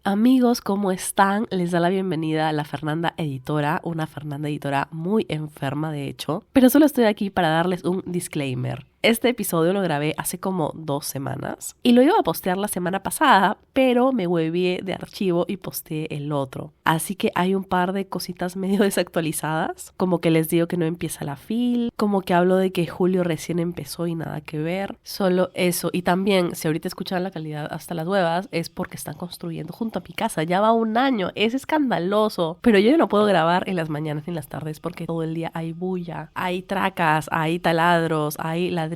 Amigos, ¿cómo están? Les da la bienvenida a la Fernanda Editora, una Fernanda Editora muy enferma de hecho, pero solo estoy aquí para darles un disclaimer. Este episodio lo grabé hace como 2 semanas y lo iba a postear la semana pasada, pero me huevié de archivo y posteé el otro. Así que hay un par de cositas medio desactualizadas, como que les digo que no empieza la fil, como que hablo de que julio recién empezó y nada que ver, solo eso. Y también, si ahorita escuchan la calidad hasta las huevas, es porque están construyendo junto a mi casa, ya va 1 año, es escandaloso, pero yo no puedo grabar en las mañanas ni en las tardes porque todo el día hay bulla, hay tracas, hay taladros, hay ladrillos.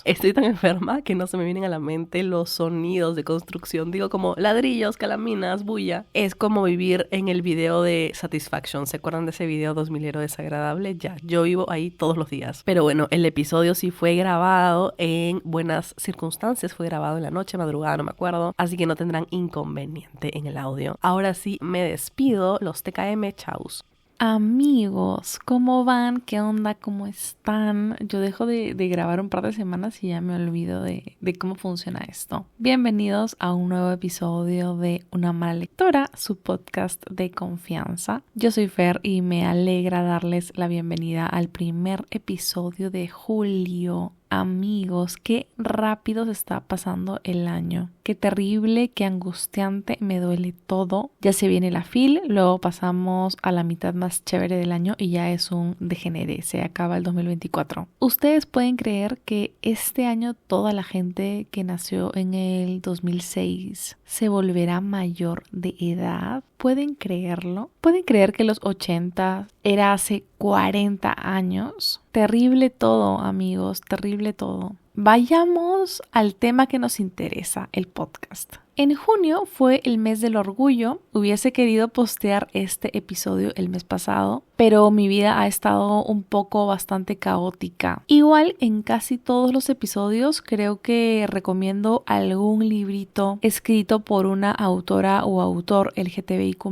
Estoy tan enferma que no se me vienen a la mente los sonidos de construcción. Digo como ladrillos, calaminas, bulla. Es como vivir en el video de Satisfaction. ¿Se acuerdan de ese video 2000ero desagradable? Ya, yo vivo ahí todos los días. Pero bueno, el episodio sí fue grabado en buenas circunstancias. Fue grabado en la noche, madrugada, no me acuerdo. Así que no tendrán inconveniente en el audio. Ahora sí, me despido. Los TKM, chaus. Amigos, ¿cómo van? ¿Qué onda? ¿Cómo están? Yo dejo de grabar un par de semanas y ya me olvido de cómo funciona esto. Bienvenidos a un nuevo episodio de Una Mala Lectora, su podcast de confianza. Yo soy Fer y me alegra darles la bienvenida al primer episodio de julio. Amigos, qué rápido se está pasando el año. Qué terrible, qué angustiante, me duele todo. Ya se viene la fil, luego pasamos a la mitad más chévere del año y ya es un degenere, se acaba el 2024. ¿Ustedes pueden creer que este año toda la gente que nació en el 2006 se volverá mayor de edad? ¿Pueden creerlo? ¿Pueden creer que los 80 era hace 40 años? Terrible todo, amigos, terrible todo. Vayamos al tema que nos interesa, el podcast. En junio fue el mes del orgullo. Hubiese querido postear este episodio el mes pasado, pero mi vida ha estado un poco bastante caótica. Igual en casi todos los episodios creo que recomiendo algún librito escrito por una autora o autor LGTBIQ+.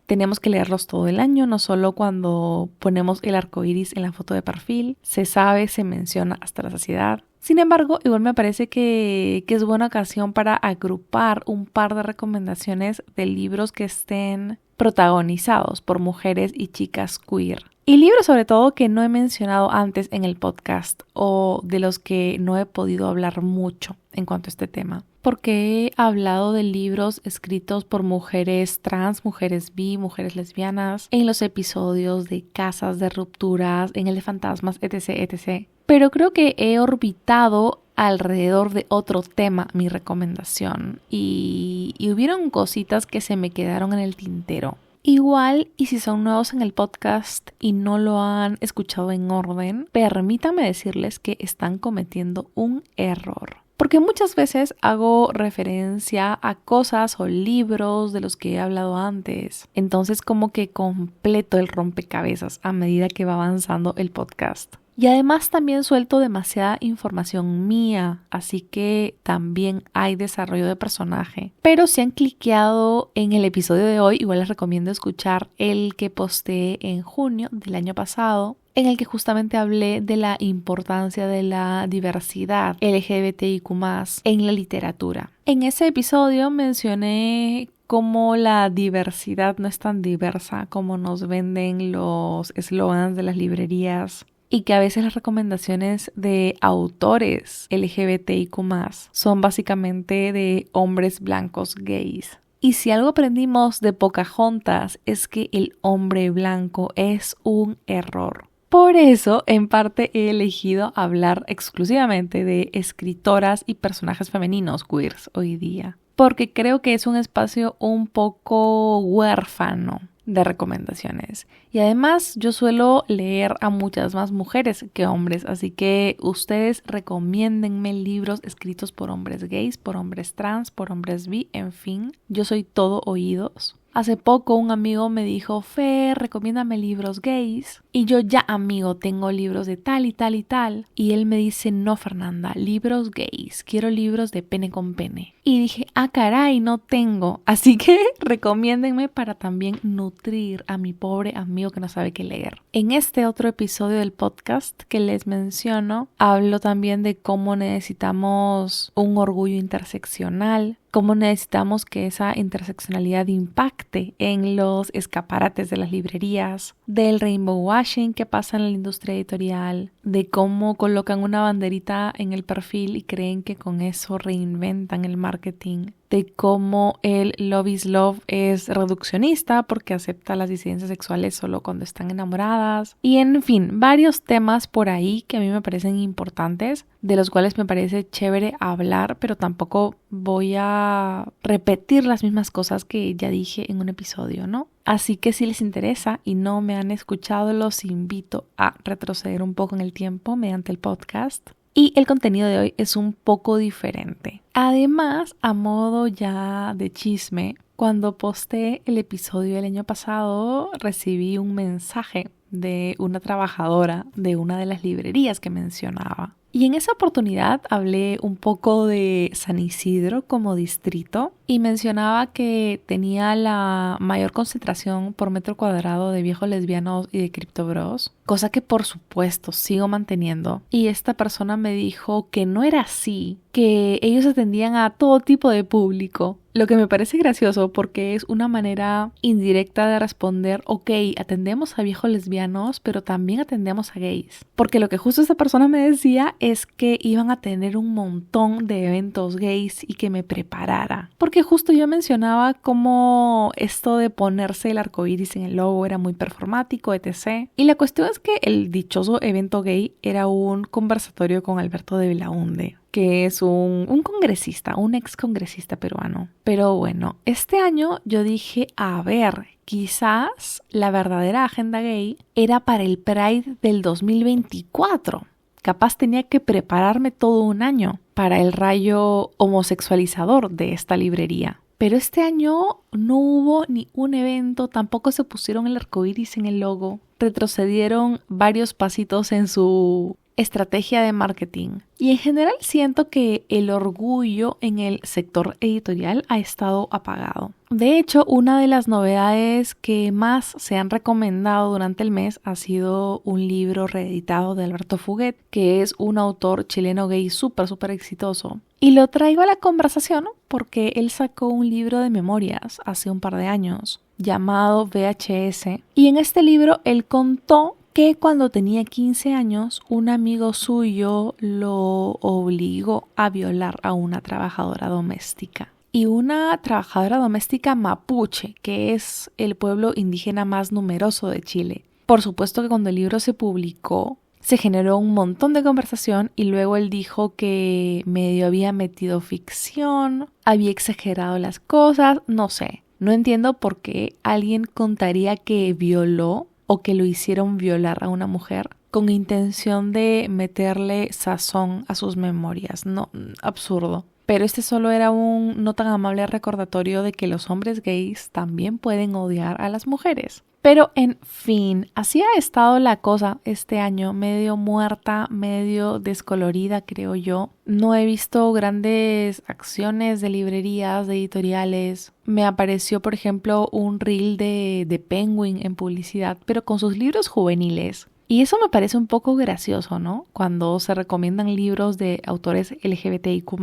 Tenemos que leerlos todo el año, no solo cuando ponemos el arco iris en la foto de perfil. Se sabe, se menciona hasta la saciedad. Sin embargo, igual me parece que es buena ocasión para agrupar un par de recomendaciones de libros que estén protagonizados por mujeres y chicas queer. Y libros sobre todo que no he mencionado antes en el podcast o de los que no he podido hablar mucho en cuanto a este tema. Porque he hablado de libros escritos por mujeres trans, mujeres bi, mujeres lesbianas, en los episodios de casas, de rupturas, en el de fantasmas, etc, etc. Pero creo que he orbitado alrededor de otro tema mi recomendación y hubieron cositas que se me quedaron en el tintero. Igual, y si son nuevos en el podcast y no lo han escuchado en orden, permítanme decirles que están cometiendo un error. Porque muchas veces hago referencia a cosas o libros de los que he hablado antes. Entonces como que completo el rompecabezas a medida que va avanzando el podcast. Y además también suelto demasiada información mía, así que también hay desarrollo de personaje. Pero si han cliqueado en el episodio de hoy, igual les recomiendo escuchar el que posteé en junio del año pasado, en el que justamente hablé de la importancia de la diversidad LGBTIQ+ en la literatura. En ese episodio mencioné cómo la diversidad no es tan diversa como nos venden los eslogans de las librerías y que a veces las recomendaciones de autores LGBTIQ+ son básicamente de hombres blancos gays. Y si algo aprendimos de Pocahontas es que el hombre blanco es un error. Por eso, en parte, he elegido hablar exclusivamente de escritoras y personajes femeninos queers hoy día, porque creo que es un espacio un poco huérfano de recomendaciones. Y además, yo suelo leer a muchas más mujeres que hombres, así que ustedes recomiéndenme libros escritos por hombres gays, por hombres trans, por hombres bi, en fin, yo soy todo oídos. Hace poco un amigo me dijo, Fer, recomiéndame libros gays. Y yo, ya amigo, tengo libros de tal y tal y tal. Y él me dice, no Fernanda, libros gays, quiero libros de pene con pene. y dije, caray, no tengo. Así que recomiéndenme para también nutrir a mi pobre amigo que no sabe qué leer. En este otro episodio del podcast que les menciono, hablo también de cómo necesitamos un orgullo interseccional, cómo necesitamos que esa interseccionalidad impacte en los escaparates de las librerías, del rainbow washing que pasa en la industria editorial, de cómo colocan una banderita en el perfil y creen que con eso reinventan el marketing, de cómo el Love is Love es reduccionista porque acepta las disidencias sexuales solo cuando están enamoradas, y en fin, varios temas por ahí que a mí me parecen importantes, de los cuales me parece chévere hablar, pero tampoco voy a repetir las mismas cosas que ya dije en un episodio, ¿no? Así que si les interesa y no me han escuchado, los invito a retroceder un poco en el tiempo mediante el podcast. Y el contenido de hoy es un poco diferente. Además, a modo ya de chisme, cuando posté el episodio del año pasado, recibí un mensaje de una trabajadora de una de las librerías que mencionaba. Y en esa oportunidad hablé un poco de San Isidro como distrito y mencionaba que tenía la mayor concentración por metro cuadrado de viejos lesbianos y de criptobros, cosa que por supuesto sigo manteniendo. Y esta persona me dijo que no era así, que ellos atendían a todo tipo de público. Lo que me parece gracioso porque es una manera indirecta de responder, ok, atendemos a viejos lesbianos, pero también atendemos a gays. Porque lo que justo esta persona me decía es que iban a tener un montón de eventos gays y que me preparara. Porque justo yo mencionaba cómo esto de ponerse el arcoíris en el logo era muy performático, etc. Y la cuestión es que el dichoso evento gay era un conversatorio con Alberto de Belaúnde, que es un congresista, un ex congresista peruano. Pero bueno, este año yo dije, a ver, quizás la verdadera agenda gay era para el Pride del 2024. Capaz tenía que prepararme todo un año para el rayo homosexualizador de esta librería. Pero este año no hubo ni un evento, tampoco se pusieron el arcoíris en el logo. Retrocedieron varios pasitos en su estrategia de marketing. Y en general siento que el orgullo en el sector editorial ha estado apagado. De hecho, una de las novedades que más se han recomendado durante el mes ha sido un libro reeditado de Alberto Fuguet, que es un autor chileno gay súper exitoso. Y lo traigo a la conversación porque él sacó un libro de memorias hace un par de años llamado VHS. Y en este libro él contó que cuando tenía 15 años, un amigo suyo lo obligó a violar a una trabajadora doméstica. Y una trabajadora doméstica mapuche, que es el pueblo indígena más numeroso de Chile. Por supuesto que cuando el libro se publicó, se generó un montón de conversación y luego él dijo que medio había metido ficción, había exagerado las cosas, no sé. No entiendo por qué alguien contaría que violó o que lo hicieron violar a una mujer con intención de meterle sazón a sus memorias. No, absurdo. Pero este solo era un no tan amable recordatorio de que los hombres gays también pueden odiar a las mujeres. Pero en fin, así ha estado la cosa este año, medio muerta, medio descolorida, creo yo. No he visto grandes acciones de librerías, de editoriales. Me apareció, por ejemplo, un reel de Penguin en publicidad, pero con sus libros juveniles. Y eso me parece un poco gracioso, ¿no? Cuando se recomiendan libros de autores LGBTIQ+,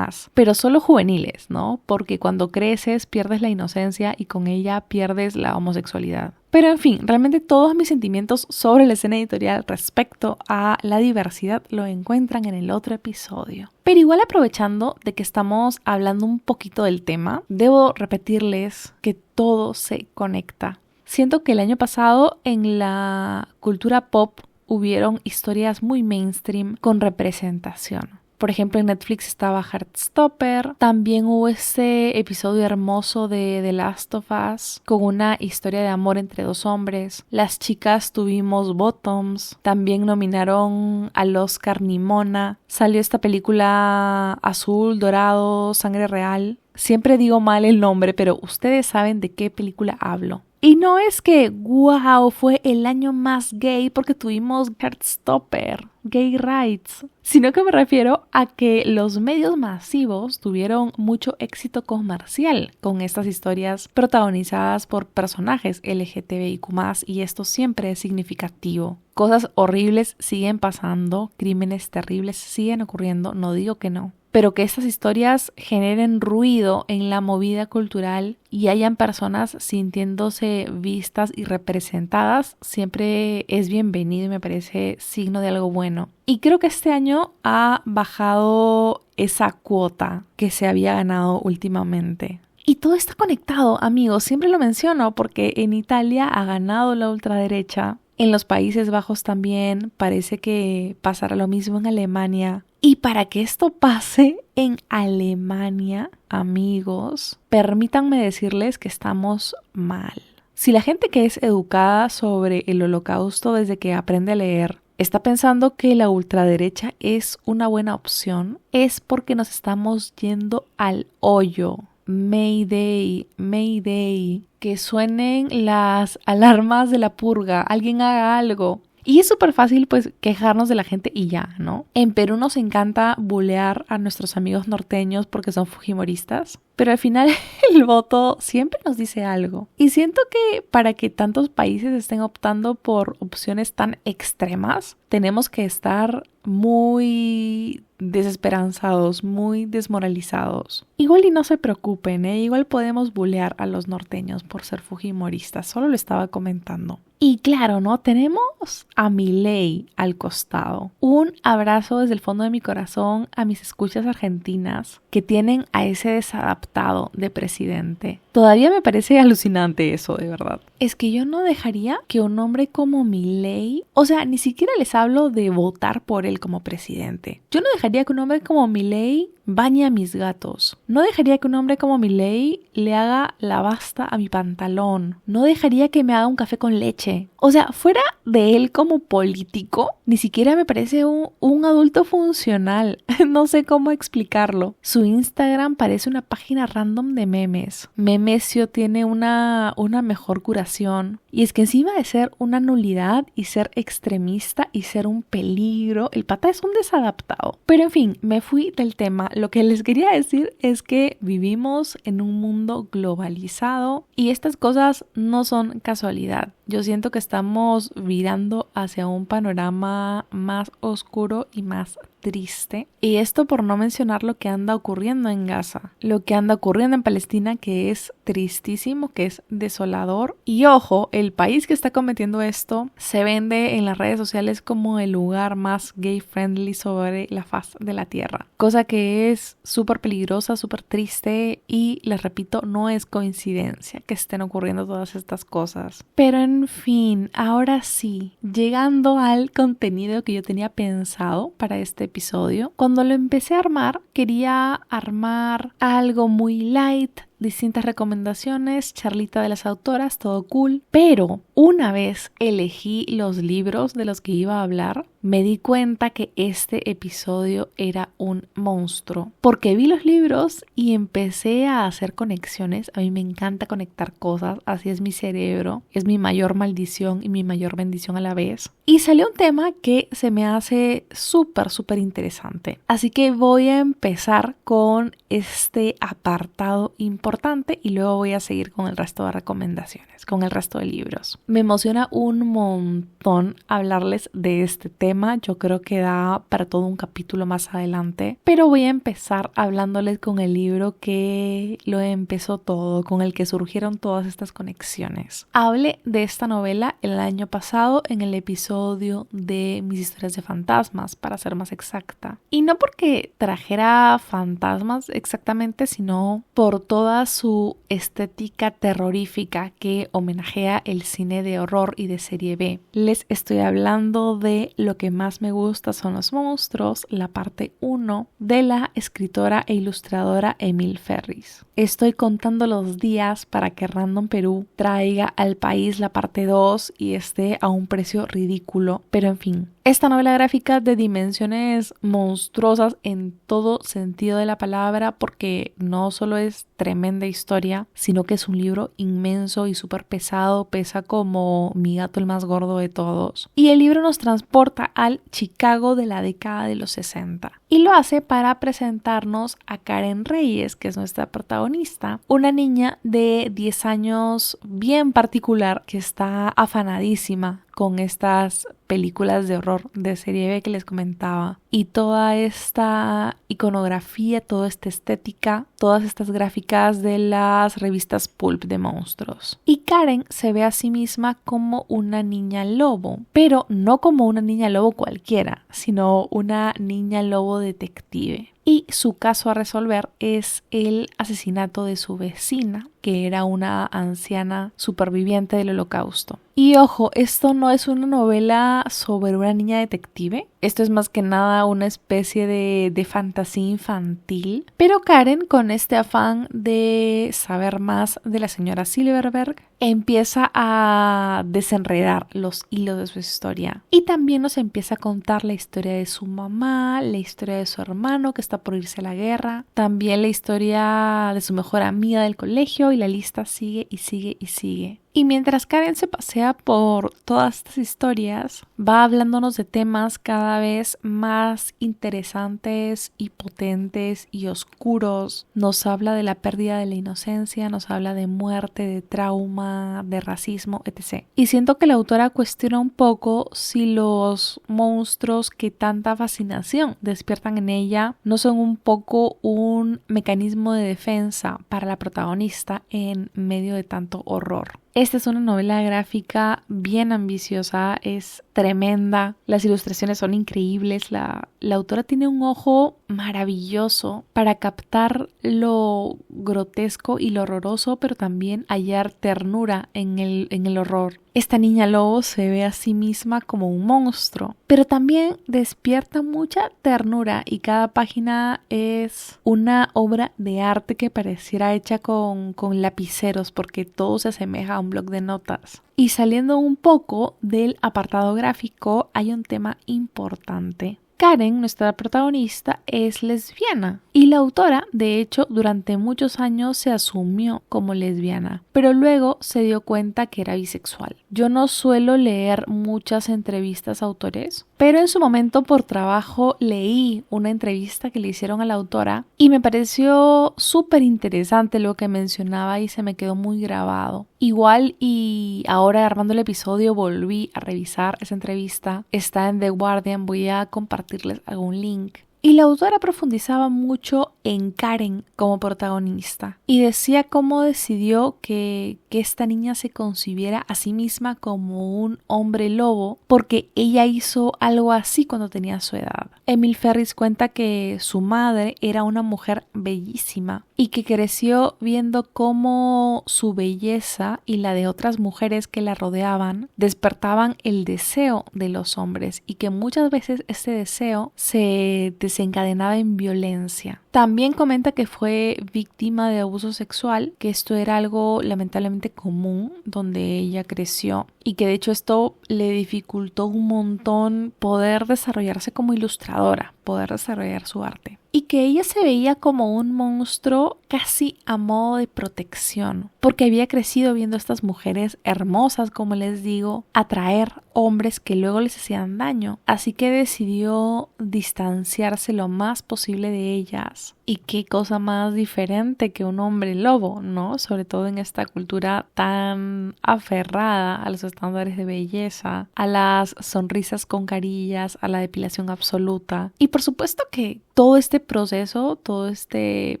pero solo juveniles, ¿no? Porque cuando creces pierdes la inocencia y con ella pierdes la homosexualidad. Pero en fin, realmente todos mis sentimientos sobre la escena editorial respecto a la diversidad lo encuentran en el otro episodio. Pero igual, aprovechando de que estamos hablando un poquito del tema, debo repetirles que todo se conecta. Siento que el año pasado en la cultura pop hubieron historias muy mainstream con representación. Por ejemplo, en Netflix estaba Heartstopper. También hubo ese episodio hermoso de The Last of Us con una historia de amor entre dos hombres. Las chicas tuvimos Bottoms. También nominaron al Oscar Nimona. Salió esta película azul, dorado, sangre real. siempre digo mal el nombre, pero ustedes saben de qué película hablo. Y no es que, wow, fue el año más gay porque tuvimos Heartstopper, Gay Rights, sino que me refiero a que los medios masivos tuvieron mucho éxito comercial con estas historias protagonizadas por personajes LGTBIQ+, y esto siempre es significativo. Cosas horribles siguen pasando, crímenes terribles siguen ocurriendo, no digo que no. Pero que estas historias generen ruido en la movida cultural y hayan personas sintiéndose vistas y representadas siempre es bienvenido y me parece signo de algo bueno. Y creo que este año ha bajado esa cuota que se había ganado últimamente. Y todo está conectado, amigos, siempre lo menciono porque en Italia ha ganado la ultraderecha. En los Países Bajos también parece que pasará lo mismo en Alemania. Y para que esto pase en Alemania, amigos, permítanme decirles que estamos mal. Si la gente que es educada sobre el Holocausto desde que aprende a leer está pensando que la ultraderecha es una buena opción, es porque nos estamos yendo al hoyo. Mayday, Mayday, que suenen las alarmas de la purga, alguien haga algo. Y es súper fácil pues quejarnos de la gente y ya, ¿no? En Perú nos encanta bulear a nuestros amigos norteños porque son fujimoristas, pero al final el voto siempre nos dice algo. Y siento que para que tantos países estén optando por opciones tan extremas, tenemos que estar muy desesperanzados, muy desmoralizados. Igual y no se preocupen, igual podemos bulear a los norteños por ser fujimoristas, solo lo estaba comentando. Y claro, ¿no? Tenemos a Milei al costado. Un abrazo desde el fondo de mi corazón a mis escuchas argentinas que tienen a ese desadaptado de presidente. Todavía me parece alucinante eso, de verdad. Es que yo no dejaría que un hombre como Milei, o sea, ni siquiera les hablo de votar por él como presidente. Yo no dejaría que un hombre como Milei bañe a mis gatos. No dejaría que un hombre como Milei le haga la basta a mi pantalón. No dejaría que me haga un café con leche. O sea, fuera de él como político, ni siquiera me parece un adulto funcional. No sé cómo explicarlo. Su Instagram parece una página random de memes. Memesio tiene una mejor curación. Y es que encima de ser una nulidad y ser extremista y ser un peligro, el pata es un desadaptado. Pero en fin, me fui del tema. Lo que les quería decir es que vivimos en un mundo globalizado y estas cosas no son casualidad. Yo siento que estamos virando hacia un panorama más oscuro y más triste. Y esto por no mencionar lo que anda ocurriendo en Gaza, lo que anda ocurriendo en Palestina, que es tristísimo, que es desolador. Y ojo, el país que está cometiendo esto se vende en las redes sociales como el lugar más gay friendly sobre la faz de la tierra, cosa que es súper peligrosa, súper triste y les repito, no es coincidencia que estén ocurriendo todas estas cosas. Pero en fin, ahora sí, llegando al contenido que yo tenía pensado para este episodio, cuando lo empecé a armar, quería armar algo muy light, distintas recomendaciones, charlita de las autoras, todo cool. Pero una vez elegí los libros de los que iba a hablar, me di cuenta que este episodio era un monstruo. Porque vi los libros y empecé a hacer conexiones. A mí me encanta conectar cosas, así es mi cerebro. Es mi mayor maldición y mi mayor bendición a la vez. Y salió un tema que se me hace súper, súper interesante. Así que voy a empezar con este apartado importante y luego voy a seguir con el resto de recomendaciones, con el resto de libros. Me emociona un montón hablarles de este tema. Yo creo que da para todo un capítulo más adelante, pero voy a empezar hablándoles con el libro que lo empezó todo, con el que surgieron todas estas conexiones. Hablé de esta novela el año pasado en el episodio de mis historias de fantasmas, para ser más exacta. Y no porque trajera fantasmas exactamente, sino por toda su estética terrorífica que homenajea el cine de horror y de serie B. Les estoy hablando de Lo que más me gusta son los monstruos, la parte 1 de la escritora e ilustradora Emil Ferris. Estoy contando los días para que Random Perú traiga al país la parte 2 y esté a un precio ridículo, pero en fin. Esta novela gráfica de dimensiones monstruosas en todo sentido de la palabra, porque no solo es tremenda historia, sino que es un libro inmenso y súper pesado, pesa como mi gato el más gordo de todos. Y el libro nos transporta al Chicago de la década de los 60. Y lo hace para presentarnos a Karen Reyes, que es nuestra protagonista, una niña de 10 años bien particular que está afanadísima con estas películas de horror de serie B que les comentaba, y toda esta iconografía, toda esta estética, todas estas gráficas de las revistas pulp de monstruos. Y Karen se ve a sí misma como una niña lobo, pero no como una niña lobo cualquiera, sino una niña lobo detective. Y su caso a resolver es el asesinato de su vecina, que era una anciana superviviente del Holocausto. Y ojo, esto no es una novela sobre una niña detective. Esto es más que nada una especie de fantasía infantil. Pero Karen, con este afán de saber más de la señora Silverberg, empieza a desenredar los hilos de su historia. Y también nos empieza a contar la historia de su mamá, la historia de su hermano que está por irse a la guerra, también la historia de su mejor amiga del colegio, y la lista sigue y sigue y sigue. Y mientras Karen se pasea por todas estas historias, va hablándonos de temas cada vez más interesantes y potentes y oscuros. Nos habla de la pérdida de la inocencia, nos habla de muerte, de trauma, de racismo, etc. Y siento que la autora cuestiona un poco si los monstruos que tanta fascinación despiertan en ella no son un poco un mecanismo de defensa para la protagonista en medio de tanto horror. Esta es una novela gráfica bien ambiciosa, es tremenda, las ilustraciones son increíbles, la autora tiene un ojo maravilloso para captar lo grotesco y lo horroroso, pero también hallar ternura en el horror. Esta niña lobo se ve a sí misma como un monstruo, pero también despierta mucha ternura, y cada página es una obra de arte que pareciera hecha con lapiceros, porque todo se asemeja a un bloc de notas. Y saliendo un poco del apartado gráfico, hay un tema importante. Karen, nuestra protagonista, es lesbiana, y la autora, de hecho, durante muchos años se asumió como lesbiana, pero luego se dio cuenta que era bisexual. Yo no suelo leer muchas entrevistas a autores, pero en su momento por trabajo leí una entrevista que le hicieron a la autora y me pareció súper interesante lo que mencionaba y se me quedó muy grabado. Igual, y ahora armando el episodio volví a revisar esa entrevista, está en The Guardian, voy a compartirles algún link. Y la autora profundizaba mucho en Karen como protagonista y decía cómo decidió que esta niña se concibiera a sí misma como un hombre lobo porque ella hizo algo así cuando tenía su edad. Emil Ferris cuenta que su madre era una mujer bellísima y que creció viendo cómo su belleza y la de otras mujeres que la rodeaban despertaban el deseo de los hombres, y que muchas veces ese deseo se desencadenaba en violencia. También comenta que fue víctima de abuso sexual, que esto era algo lamentablemente común donde ella creció, y que de hecho esto le dificultó un montón poder desarrollarse como ilustradora, poder desarrollar su arte. Y que ella se veía como un monstruo casi a modo de protección, porque había crecido viendo a estas mujeres hermosas, como les digo, atraer hombres que luego les hacían daño. Así que decidió distanciarse lo más posible de ellas. Y qué cosa más diferente que un hombre lobo, ¿no? Sobre todo en esta cultura tan aferrada a los estándares de belleza, a las sonrisas con carillas, a la depilación absoluta. Y por supuesto que todo este proceso, todo este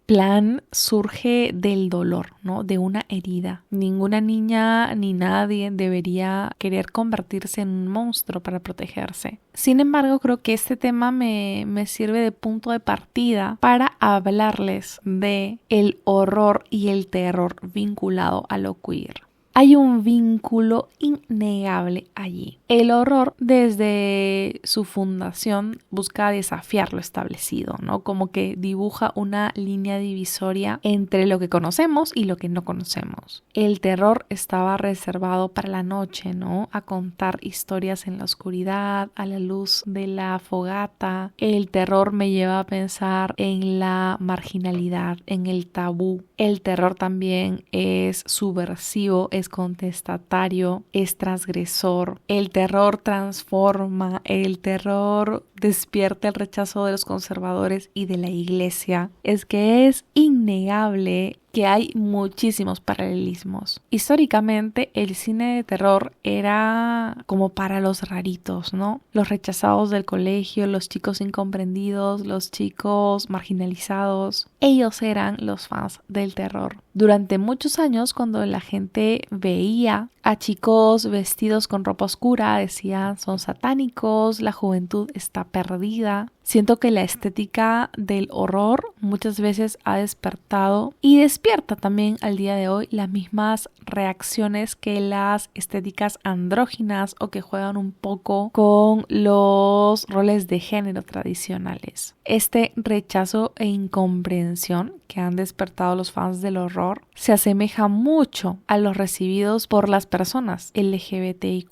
plan surge del dolor, ¿no? De una herida. Ninguna niña ni nadie debería querer convertirse en un monstruo para protegerse. Sin embargo, creo que este tema me sirve de punto de partida para hablarles de el horror y el terror vinculado a lo queer. Hay un vínculo innegable allí. El horror, desde su fundación, busca desafiar lo establecido, ¿no? Como que dibuja una línea divisoria entre lo que conocemos y lo que no conocemos. El terror estaba reservado para la noche, ¿no? A contar historias en la oscuridad, a la luz de la fogata. El terror me lleva a pensar en la marginalidad, en el tabú. El terror también es subversivo, es contestatario, es transgresor. El terror transforma, el terror despierta el rechazo de los conservadores y de la iglesia. Es que es innegable que hay muchísimos paralelismos. Históricamente, el cine de terror era como para los raritos, ¿no? Los rechazados del colegio, los chicos incomprendidos, los chicos marginalizados. Ellos eran los fans del terror. Durante muchos años, cuando la gente veía a chicos vestidos con ropa oscura, decían son satánicos, la juventud está perdida. Siento que la estética del horror muchas veces ha despertado y despierta también al día de hoy las mismas reacciones que las estéticas andróginas o que juegan un poco con los roles de género tradicionales. Este rechazo e incomprensión que han despertado los fans del horror se asemeja mucho a los recibidos por las personas LGBTIQ+.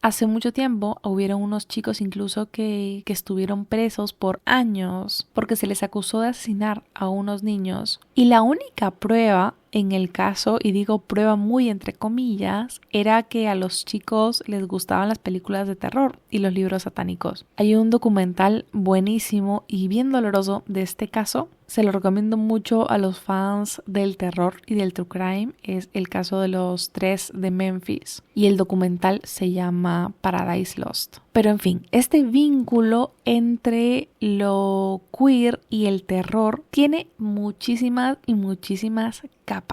Hace mucho tiempo hubieron unos chicos incluso que estuvieron presos por años porque se les acusó de asesinar a unos niños y la única prueba en el caso, y digo prueba muy entre comillas, era que a los chicos les gustaban las películas de terror y los libros satánicos. Hay un documental buenísimo y bien doloroso de este caso. Se lo recomiendo mucho a los fans del terror y del true crime. Es el caso de los 3 de Memphis y el documental se llama Paradise Lost. Pero en fin, este vínculo entre lo queer y el terror tiene muchísimas y muchísimas capas.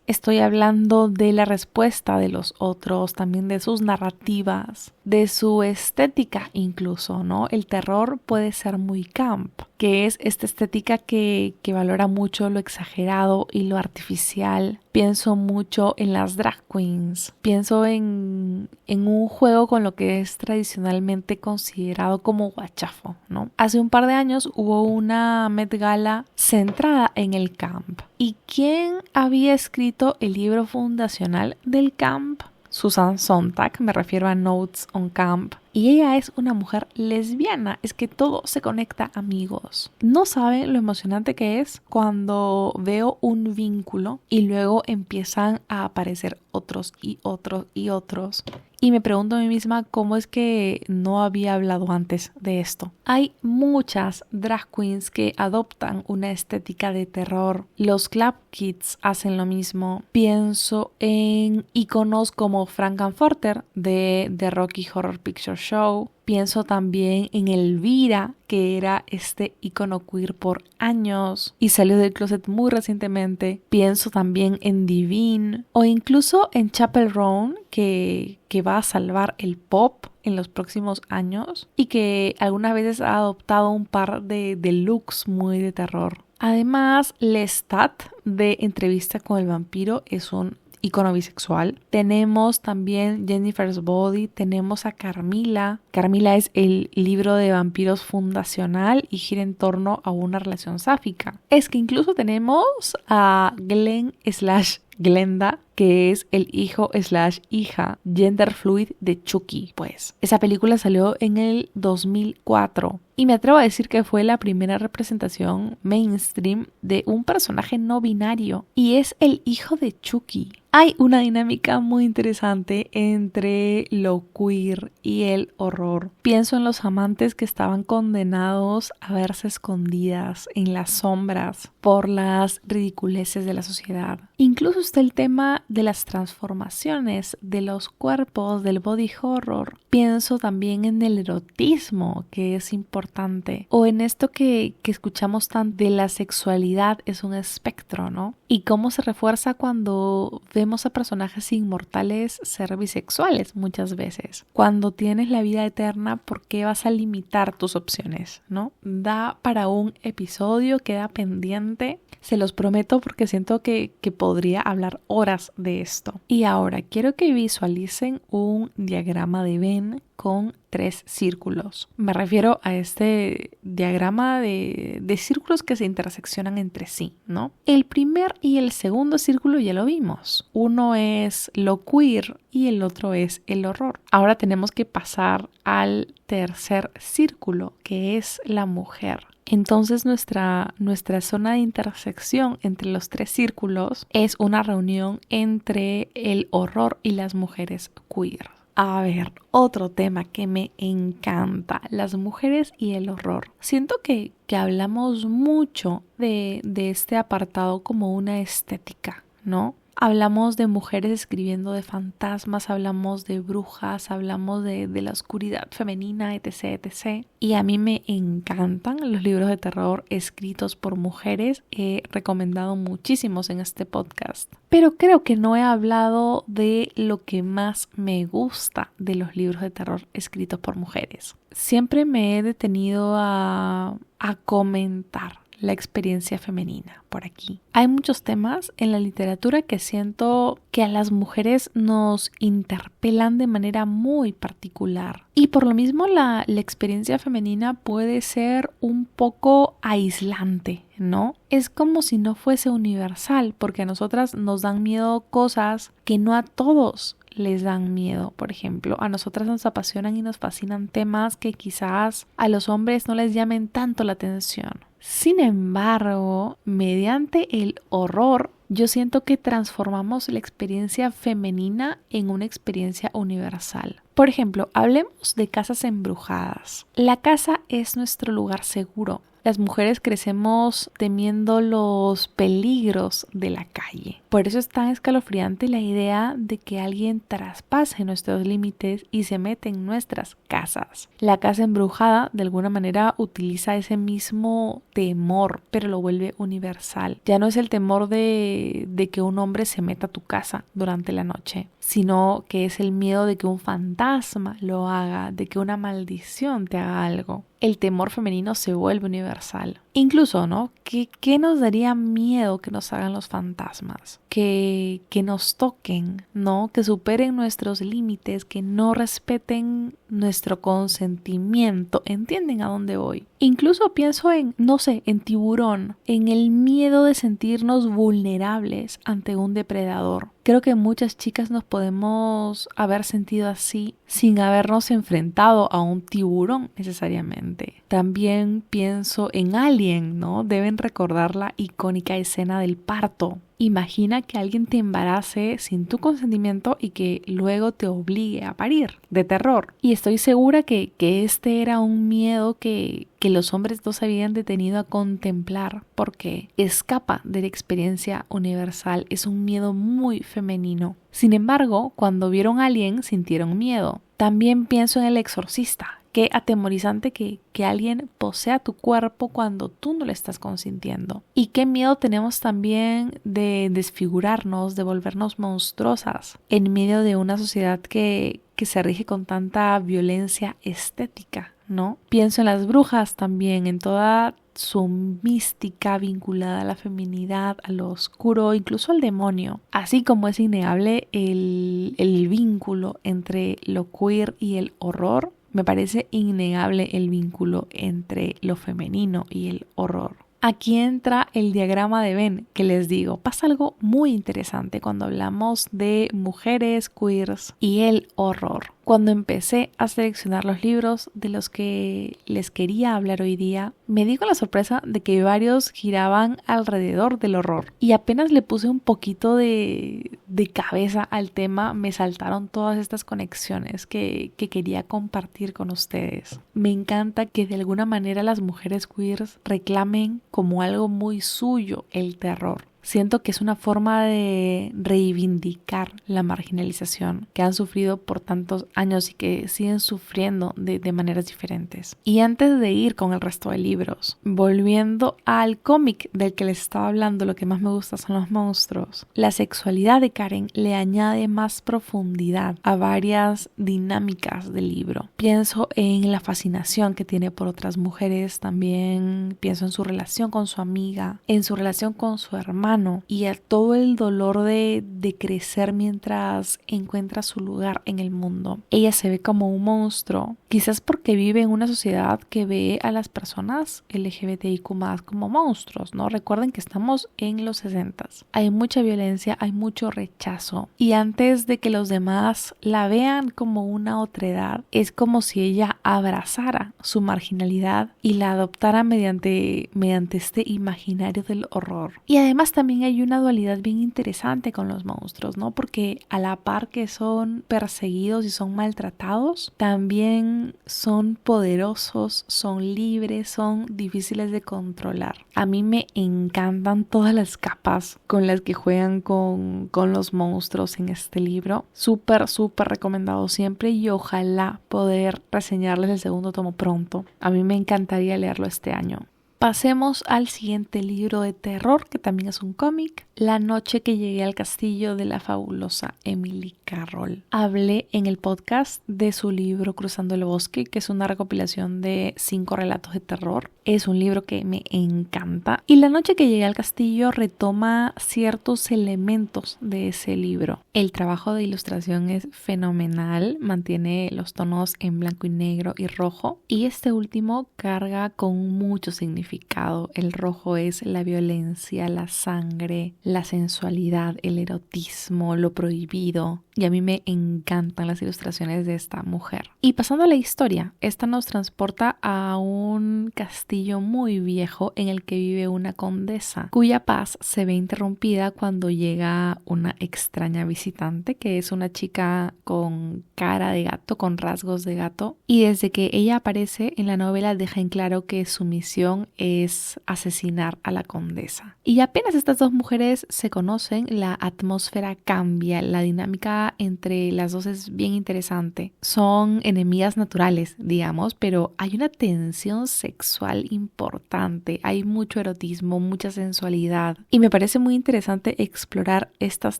Estoy hablando de la respuesta de los otros, también de sus narrativas, de su estética incluso, ¿no? El terror puede ser muy camp, que es esta estética que valora mucho lo exagerado y lo artificial. Pienso mucho en las drag queens, pienso en un juego con lo que es tradicionalmente considerado como guachafo, ¿no? Hace un par de años hubo una Met Gala centrada en el camp. ¿Y quién había escrito el libro fundacional del camp? Susan Sontag, me refiero a Notes on Camp. Y ella es una mujer lesbiana, es que todo se conecta, amigos. No saben lo emocionante que es cuando veo un vínculo y luego empiezan a aparecer otros y otros y otros. Y me pregunto a mí misma cómo es que no había hablado antes de esto. Hay muchas drag queens que adoptan una estética de terror. Los Club Kids hacen lo mismo. Pienso en iconos como Frank-N-Furter de The Rocky Horror Picture Show. Pienso también en Elvira, que era este icono queer por años y salió del closet muy recientemente. Pienso también en Divine o incluso en Chappell Roan, que va a salvar el pop en los próximos años y que algunas veces ha adoptado un par de looks muy de terror. Además, Lestat de Entrevista con el Vampiro es un icono bisexual. Tenemos también Jennifer's Body, tenemos a Carmila. Carmila es el libro de vampiros fundacional y gira en torno a una relación sáfica. Es que incluso tenemos a Glenn/Glenda, que es el hijo/hija gender fluid de Chucky. Pues esa película salió en el 2004 y me atrevo a decir que fue la primera representación mainstream de un personaje no binario y es el hijo de Chucky. Hay una dinámica muy interesante entre lo queer y el horror. Pienso en los amantes que estaban condenados a verse escondidas en las sombras por las ridiculeces de la sociedad. Incluso está el tema de las transformaciones de los cuerpos, del body horror. Pienso también en el erotismo, que es importante, o en esto que escuchamos tan de la sexualidad es un espectro, ¿no? Y cómo se refuerza cuando vemos a personajes inmortales ser bisexuales muchas veces. Cuando tienes la vida eterna, ¿por qué vas a limitar tus opciones, no? Da para un episodio, queda pendiente. Se los prometo porque siento que podría hablar horas de esto. Y ahora quiero que visualicen un diagrama de Venn con 3 círculos. Me refiero a este diagrama de círculos que se interseccionan entre sí, ¿no? El primer y el segundo círculo ya lo vimos. Uno es lo queer y el otro es el horror. Ahora tenemos que pasar al tercer círculo, que es la mujer. Entonces nuestra zona de intersección entre los 3 círculos es una reunión entre el horror y las mujeres queer. A ver, otro tema que me encanta, las mujeres y el horror. Siento que hablamos mucho de este apartado como una estética, ¿no? Hablamos de mujeres escribiendo de fantasmas, hablamos de brujas, hablamos de la oscuridad femenina, etc, etc. Y a mí me encantan los libros de terror escritos por mujeres. He recomendado muchísimos en este podcast. Pero creo que no he hablado de lo que más me gusta de los libros de terror escritos por mujeres. Siempre me he detenido a comentar la experiencia femenina por aquí. Hay muchos temas en la literatura que siento que a las mujeres nos interpelan de manera muy particular. Y por lo mismo la experiencia femenina puede ser un poco aislante, ¿no? Es como si no fuese universal, porque a nosotras nos dan miedo cosas que no a todos les dan miedo. Por ejemplo, a nosotras nos apasionan y nos fascinan temas que quizás a los hombres no les llamen tanto la atención. Sin embargo, mediante el horror, yo siento que transformamos la experiencia femenina en una experiencia universal. Por ejemplo, hablemos de casas embrujadas. La casa es nuestro lugar seguro. Las mujeres crecemos temiendo los peligros de la calle. Por eso es tan escalofriante la idea de que alguien traspase nuestros límites y se mete en nuestras casas. La casa embrujada de alguna manera utiliza ese mismo temor, pero lo vuelve universal. Ya no es el temor de que un hombre se meta a tu casa durante la noche, sino que es el miedo de que un fantasma lo haga, de que una maldición te haga algo. El temor femenino se vuelve universal. Incluso, ¿no? ¿Qué nos daría miedo que nos hagan los fantasmas? Que nos toquen, ¿no? Que superen nuestros límites, que no respeten nuestro consentimiento. ¿Entienden a dónde voy? Incluso pienso en, no sé, en Tiburón, en el miedo de sentirnos vulnerables ante un depredador. Creo que muchas chicas nos podemos haber sentido así sin habernos enfrentado a un tiburón necesariamente. También pienso en Alien, ¿no? Deben recordar la icónica escena del parto. Imagina que alguien te embarace sin tu consentimiento y que luego te obligue a parir, de terror. Y estoy segura que este era un miedo que los hombres no se habían detenido a contemplar porque escapa de la experiencia universal. Es un miedo muy femenino. Sin embargo, cuando vieron a Alien, sintieron miedo. También pienso en El Exorcista. Qué atemorizante que alguien posea tu cuerpo cuando tú no le estás consintiendo. Y qué miedo tenemos también de desfigurarnos, de volvernos monstruosas en medio de una sociedad que se rige con tanta violencia estética, ¿no? Pienso en las brujas también, en toda su mística vinculada a la feminidad, a lo oscuro, incluso al demonio. Así como es innegable el vínculo entre lo queer y el horror, me parece innegable el vínculo entre lo femenino y el horror. Aquí entra el diagrama de Venn que les digo. Pasa algo muy interesante cuando hablamos de mujeres queers y el horror. Cuando empecé a seleccionar los libros de los que les quería hablar hoy día, me di con la sorpresa de que varios giraban alrededor del horror. Y apenas le puse un poquito de cabeza al tema, me saltaron todas estas conexiones que quería compartir con ustedes. Me encanta que de alguna manera las mujeres queers reclamen como algo muy suyo el terror. Siento que es una forma de reivindicar la marginalización que han sufrido por tantos años y que siguen sufriendo de maneras diferentes. Y antes de ir con el resto de libros, volviendo al cómic del que les estaba hablando, lo que más me gusta son los monstruos. La sexualidad de Karen le añade más profundidad a varias dinámicas del libro. Pienso en la fascinación que tiene por otras mujeres, también pienso en su relación con su amiga, en su relación con su hermana, humano y a todo el dolor de crecer mientras encuentra su lugar en el mundo. Ella se ve como un monstruo, quizás porque vive en una sociedad que ve a las personas LGBTIQ+ como monstruos, ¿no? Recuerden que estamos en los 60s. Hay mucha violencia, hay mucho rechazo y antes de que los demás la vean como una otredad, es como si ella abrazara su marginalidad y la adoptara mediante este imaginario del horror. Y además también hay una dualidad bien interesante con los monstruos, ¿no? Porque a la par que son perseguidos y son maltratados, también son poderosos, son libres, son difíciles de controlar. A mí me encantan todas las capas con las que juegan con los monstruos en este libro. Súper recomendado siempre y ojalá poder reseñarles el segundo tomo pronto. A mí me encantaría leerlo este año. Pasemos al siguiente libro de terror, que también es un cómic, La noche que llegué al castillo de la fabulosa Emily Carroll. Hablé en el podcast de su libro Cruzando el bosque, que es una recopilación de 5 relatos de terror. Es un libro que me encanta. Y La noche que llegué al castillo retoma ciertos elementos de ese libro. El trabajo de ilustración es fenomenal, mantiene los tonos en blanco y negro y rojo. Y este último carga con mucho significado. El rojo es la violencia, la sangre, la sensualidad, el erotismo, lo prohibido. Y a mí me encantan las ilustraciones de esta mujer. Y pasando a la historia, esta nos transporta a un castillo muy viejo en el que vive una condesa, cuya paz se ve interrumpida cuando llega una extraña visitante, que es una chica con cara de gato, con rasgos de gato. Y desde que ella aparece en la novela deja en claro que su misión es asesinar a la condesa. Y apenas estas dos mujeres se conocen, la atmósfera cambia, la dinámica entre las dos es bien interesante. Son enemigas naturales, digamos, pero hay una tensión sexual importante, hay mucho erotismo, mucha sensualidad y me parece muy interesante explorar estas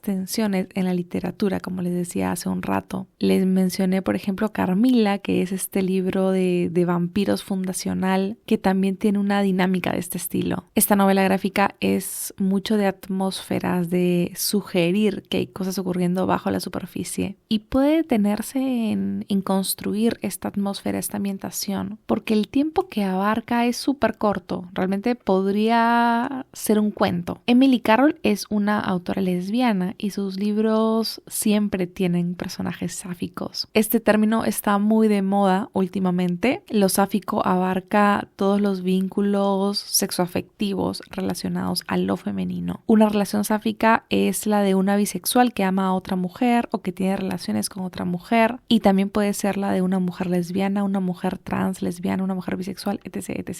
tensiones en la literatura, como les decía hace un rato. Les mencioné, por ejemplo, Carmilla, que es este libro de vampiros fundacional que también tiene una dinámica de este estilo. Esta novela gráfica es mucho de atmósferas, de sugerir que hay cosas ocurriendo bajo la superficie y puede detenerse en construir esta atmósfera, esta ambientación, porque el tiempo que abarca es súper corto, realmente podría ser un cuento. Emily Carroll es una autora lesbiana y sus libros siempre tienen personajes sáficos. Este término está muy de moda últimamente. Lo sáfico abarca todos los vínculos sexoafectivos relacionados a lo femenino. Una relación sáfica es la de una bisexual que ama a otra mujer o que tiene relaciones con otra mujer, y también puede ser la de una mujer lesbiana, una mujer trans lesbiana, una mujer bisexual, etc.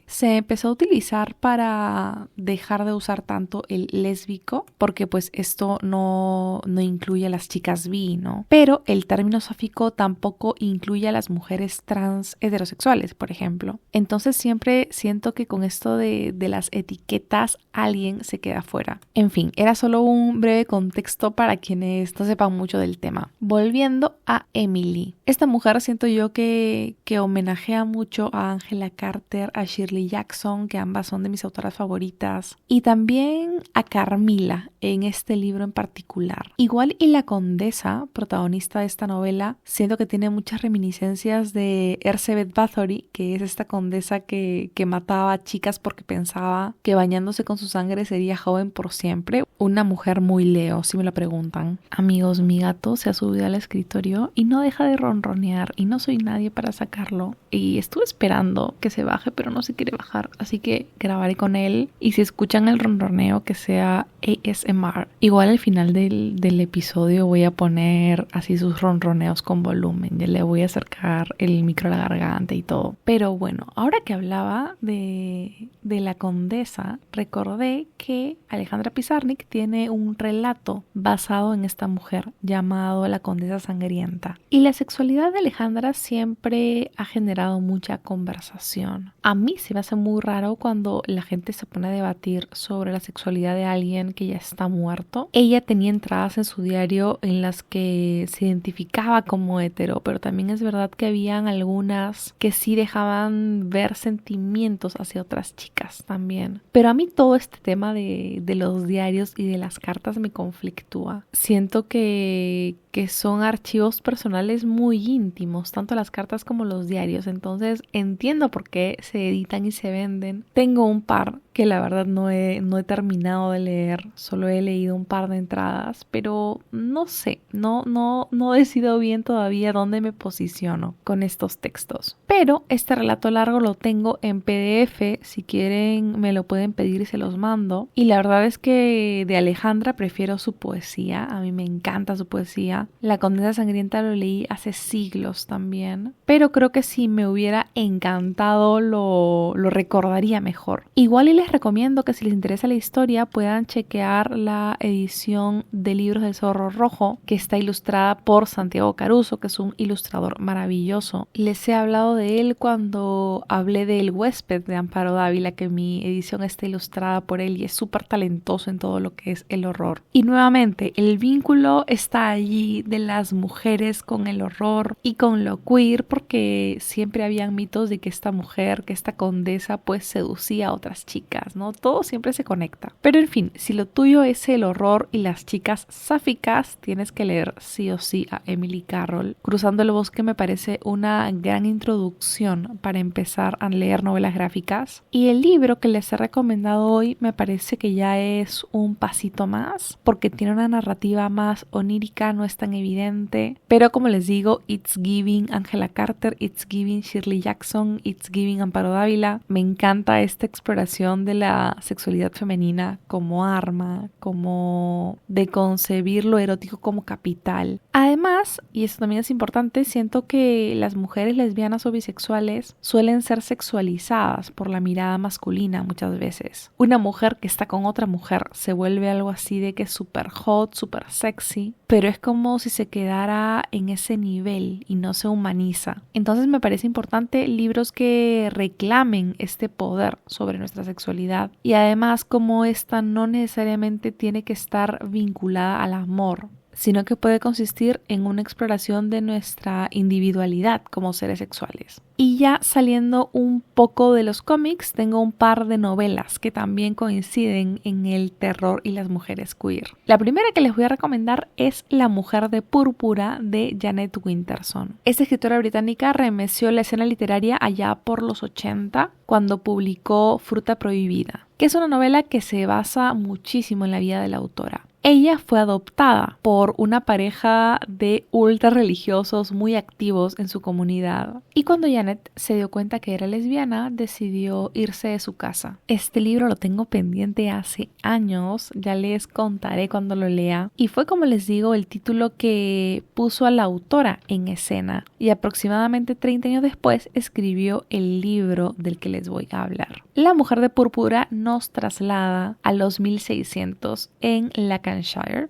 Se empezó a utilizar para dejar de usar tanto el lésbico, porque pues esto no incluye a las chicas bi, ¿no? Pero el término sáfico tampoco incluye a las mujeres trans heterosexuales, por ejemplo. Entonces siempre siento que con esto de las etiquetas alguien se queda fuera. En fin, era solo un breve contexto para quienes no sepan mucho del tema. Volviendo a Emily. Esta mujer siento yo que homenajea mucho a Angela Carter, a Shirley Jackson, que ambas son de mis autoras favoritas, y también a Carmilla en este libro en particular. Igual y la condesa, protagonista de esta novela, siento que tiene muchas reminiscencias de Elizabeth Bathory, que es esta condesa que mataba a chicas porque pensaba que bañándose con su sangre sería joven por siempre. Una mujer muy Leo, si me lo preguntan. Amigos, mi gato se ha subido al escritorio y no deja de ronronear y no soy nadie para sacarlo. Y estuve esperando que se baje, pero no se quiere bajar, así que grabaré con él. Y si escuchan el ronroneo, que sea ASMR. Igual al final del episodio voy a poner así sus ronroneos con volumen. Ya le voy a acercar el micro a la garganta y todo. Pero bueno, ahora que hablaba de la condesa, recordé que Alejandra Pizarnik tiene un relato basado en esta mujer llamado La Condesa Sangrienta. Y la sexualidad de Alejandra siempre ha generado mucha conversación. A mí se me hace muy raro cuando la gente se pone a debatir sobre la sexualidad de alguien que ya está muerto. Ella tenía entradas en su diario en las que se identificaba como hetero, pero también es verdad que habían algunas que sí dejaban ver sentimientos celos hacia otras chicas también. Pero a mí todo este tema de los diarios y de las cartas me conflictúa. Siento que son archivos personales muy íntimos, tanto las cartas como los diarios. Entonces entiendo por qué se editan y se venden. Tengo un par que la verdad no he terminado de leer, solo he leído un par de entradas, pero no sé, no decido bien todavía dónde me posiciono con estos textos. Pero este relato largo lo tengo en PDF, si quieren me lo pueden pedir y se los mando. Y la verdad es que de Alejandra prefiero su poesía, a mí me encanta su poesía. La Condesa Sangrienta lo leí hace siglos también, pero creo que si me hubiera encantado lo recordaría mejor. Igual y les recomiendo que si les interesa la historia puedan chequear la edición de Libros del Zorro Rojo, que está ilustrada por Santiago Caruso, que es un ilustrador maravilloso. Les he hablado de él cuando hablé de El Huésped de Amparo Dávila, que mi edición está ilustrada por él y es súper talentoso en todo lo que es el horror. Y nuevamente, el vínculo está allí de las mujeres con el horror y con lo queer, porque siempre habían mitos de que esta mujer, que esta condesa, pues seducía a otras chicas, ¿no? Todo siempre se conecta. Pero en fin, si lo tuyo es el horror y las chicas sáficas, tienes que leer sí o sí a Emily Carroll. Cruzando el bosque me parece una gran introducción para empezar a leer novelas gráficas. Y el libro que les he recomendado hoy me parece que ya es un pasito más, porque tiene una narrativa más onírica, no es tan evidente, pero como les digo, it's giving Angela Carter, it's giving Shirley Jackson, it's giving Amparo Dávila. Me encanta esta exploración de la sexualidad femenina como arma, como de concebir lo erótico como capital. Además, y esto también es importante, siento que las mujeres lesbianas o bisexuales suelen ser sexualizadas por la mirada masculina muchas veces. Una mujer que está con otra mujer se vuelve algo así de que es súper hot, súper sexy, pero es como si se quedara en ese nivel y no se humaniza. Entonces me parece importante libros que reclamen este poder sobre nuestra sexualidad y además como esta no necesariamente tiene que estar vinculada al amor, sino que puede consistir en una exploración de nuestra individualidad como seres sexuales. Y ya saliendo un poco de los cómics, tengo un par de novelas que también coinciden en el terror y las mujeres queer. La primera que les voy a recomendar es La Mujer de Púrpura de Janet Winterson. Esta escritora británica remeció la escena literaria allá por los 80 cuando publicó Fruta Prohibida, que es una novela que se basa muchísimo en la vida de la autora. Ella fue adoptada por una pareja de ultra religiosos muy activos en su comunidad y cuando Janet se dio cuenta que era lesbiana decidió irse de su casa. Este libro lo tengo pendiente hace años, ya les contaré cuando lo lea y fue, como les digo, el título que puso a la autora en escena y aproximadamente 30 años después escribió el libro del que les voy a hablar. La Mujer de Púrpura nos traslada a los 1600 en Lancashire,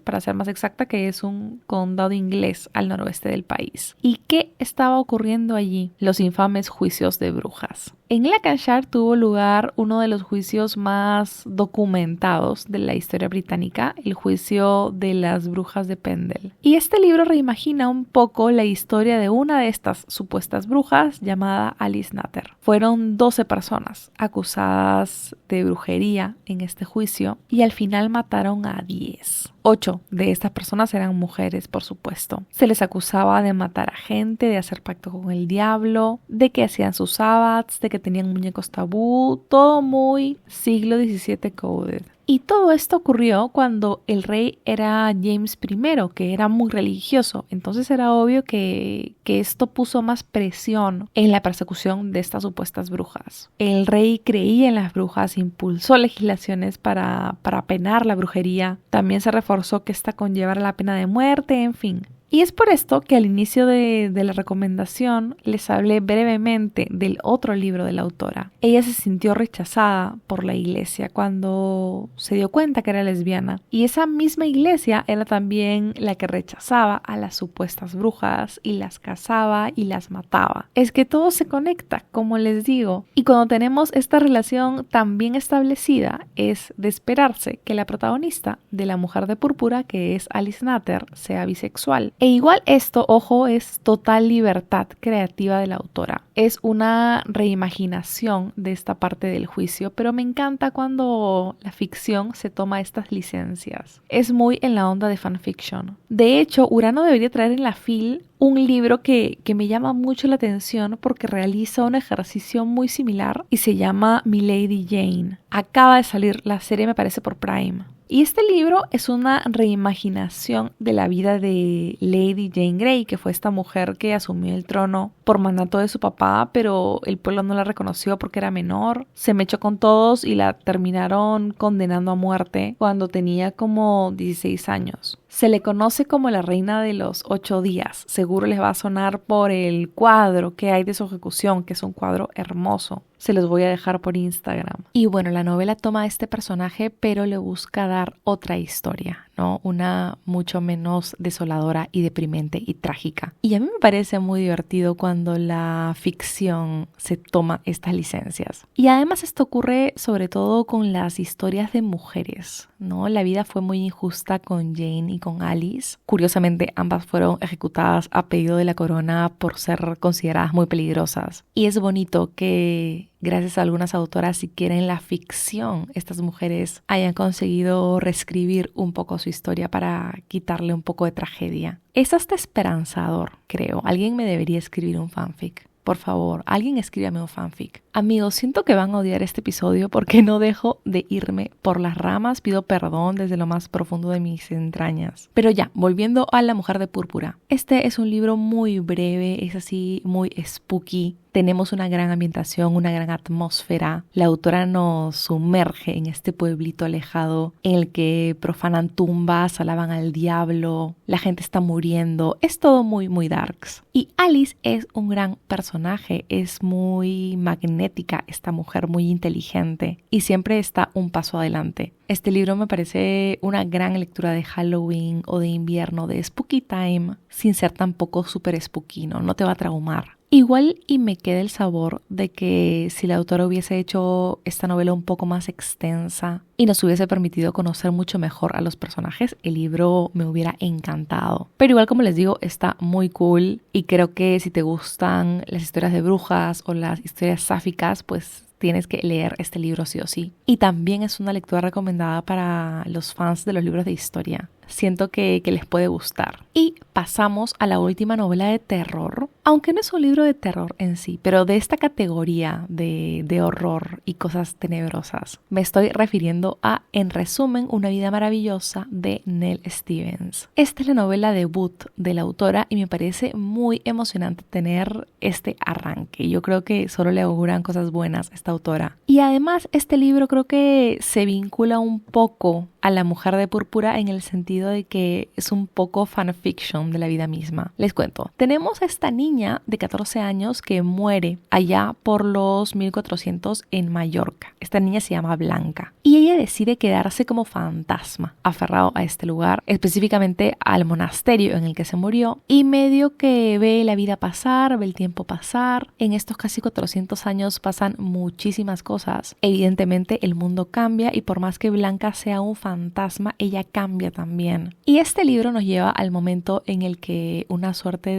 para ser más exacta, que es un condado inglés al noroeste del país. ¿Y qué estaba ocurriendo allí? Los infames juicios de brujas. En Lancashire tuvo lugar uno de los juicios más documentados de la historia británica, el juicio de las brujas de Pendle. Y este libro reimagina un poco la historia de una de estas supuestas brujas llamada Alice Nutter. Fueron 12 personas acusadas de brujería en este juicio y al final mataron a 10. 8 de estas personas eran mujeres, por supuesto. Se les acusaba de matar a gente, de hacer pacto con el diablo, de que hacían sus sabbats, de que tenían muñecos tabú, todo muy siglo XVII coded. Y todo esto ocurrió cuando el rey era James I, que era muy religioso. Entonces era obvio que esto puso más presión en la persecución de estas supuestas brujas. El rey creía en las brujas, impulsó legislaciones para penar la brujería. También se reforzó que esta conllevara la pena de muerte, en fin. Y es por esto que al inicio de la recomendación les hablé brevemente del otro libro de la autora. Ella se sintió rechazada por la iglesia cuando se dio cuenta que era lesbiana. Y esa misma iglesia era también la que rechazaba a las supuestas brujas y las cazaba y las mataba. Es que todo se conecta, como les digo. Y cuando tenemos esta relación tan bien establecida, es de esperarse que la protagonista de La Mujer de Púrpura, que es Alice Nutter, sea bisexual. E igual esto, ojo, es total libertad creativa de la autora. Es una reimaginación de esta parte del juicio, pero me encanta cuando la ficción se toma estas licencias. Es muy en la onda de fanfiction. De hecho, Urano debería traer en la fil un libro que me llama mucho la atención porque realiza un ejercicio muy similar y se llama Milady Jane. Acaba de salir la serie, me parece, por Prime. Y este libro es una reimaginación de la vida de Lady Jane Grey, que fue esta mujer que asumió el trono por mandato de su papá, pero el pueblo no la reconoció porque era menor. Se mechó con todos y la terminaron condenando a muerte cuando tenía como 16 años. Se le conoce como la reina de los 8 días. Seguro les va a sonar por el cuadro que hay de su ejecución, que es un cuadro hermoso. Se los voy a dejar por Instagram. Y bueno, la novela toma a este personaje, pero le busca dar otra historia, ¿no? Una mucho menos desoladora y deprimente y trágica. Y a mí me parece muy divertido cuando la ficción se toma estas licencias. Y además esto ocurre sobre todo con las historias de mujeres, ¿no? La vida fue muy injusta con Jane y con Alice. Curiosamente, ambas fueron ejecutadas a pedido de la corona por ser consideradas muy peligrosas. Y es bonito que gracias a algunas autoras, siquiera en la ficción, estas mujeres hayan conseguido reescribir un poco su historia para quitarle un poco de tragedia. Es hasta esperanzador, creo. Alguien me debería escribir un fanfic. Por favor, alguien escríbame un fanfic. Amigos, siento que van a odiar este episodio porque no dejo de irme por las ramas. Pido perdón desde lo más profundo de mis entrañas. Pero ya, volviendo a La Mujer de Púrpura. Este es un libro muy breve, es así muy spooky. Tenemos una gran ambientación, una gran atmósfera. La autora nos sumerge en este pueblito alejado en el que profanan tumbas, alaban al diablo, la gente está muriendo. Es todo muy, muy darks. Y Alice es un gran personaje, es muy magnética, esta mujer muy inteligente y siempre está un paso adelante. Este libro me parece una gran lectura de Halloween o de invierno, de Spooky Time, sin ser tampoco súper spooky, ¿no? No te va a traumar. Igual y me queda el sabor de que si la autora hubiese hecho esta novela un poco más extensa y nos hubiese permitido conocer mucho mejor a los personajes, el libro me hubiera encantado. Pero igual, como les digo, está muy cool y creo que si te gustan las historias de brujas o las historias sáficas, pues tienes que leer este libro sí o sí. Y también es una lectura recomendada para los fans de los libros de historia. Siento que les puede gustar. Y pasamos a la última novela de terror, aunque no es un libro de terror en sí, pero de esta categoría de horror y cosas tenebrosas. Me estoy refiriendo a, en resumen, Una vida maravillosa de Nell Stevens. Esta es la novela debut de la autora y me parece muy emocionante tener este arranque. Yo creo que solo le auguran cosas buenas a esta autora. Y además este libro creo que se vincula un poco a La Mujer de Púrpura en el sentido de que es un poco fanfiction de la vida misma. Les cuento, tenemos a esta niña de 14 años que muere allá por los 1400 en Mallorca. Esta niña se llama Blanca y ella decide quedarse como fantasma, aferrado a este lugar, específicamente al monasterio en el que se murió, y medio que ve la vida pasar, ve el tiempo pasar. En estos casi 400 años pasan muchísimas cosas. Evidentemente el mundo cambia y por más que Blanca sea un fantasma, ella cambia también. Y este libro nos lleva al momento en el que una suerte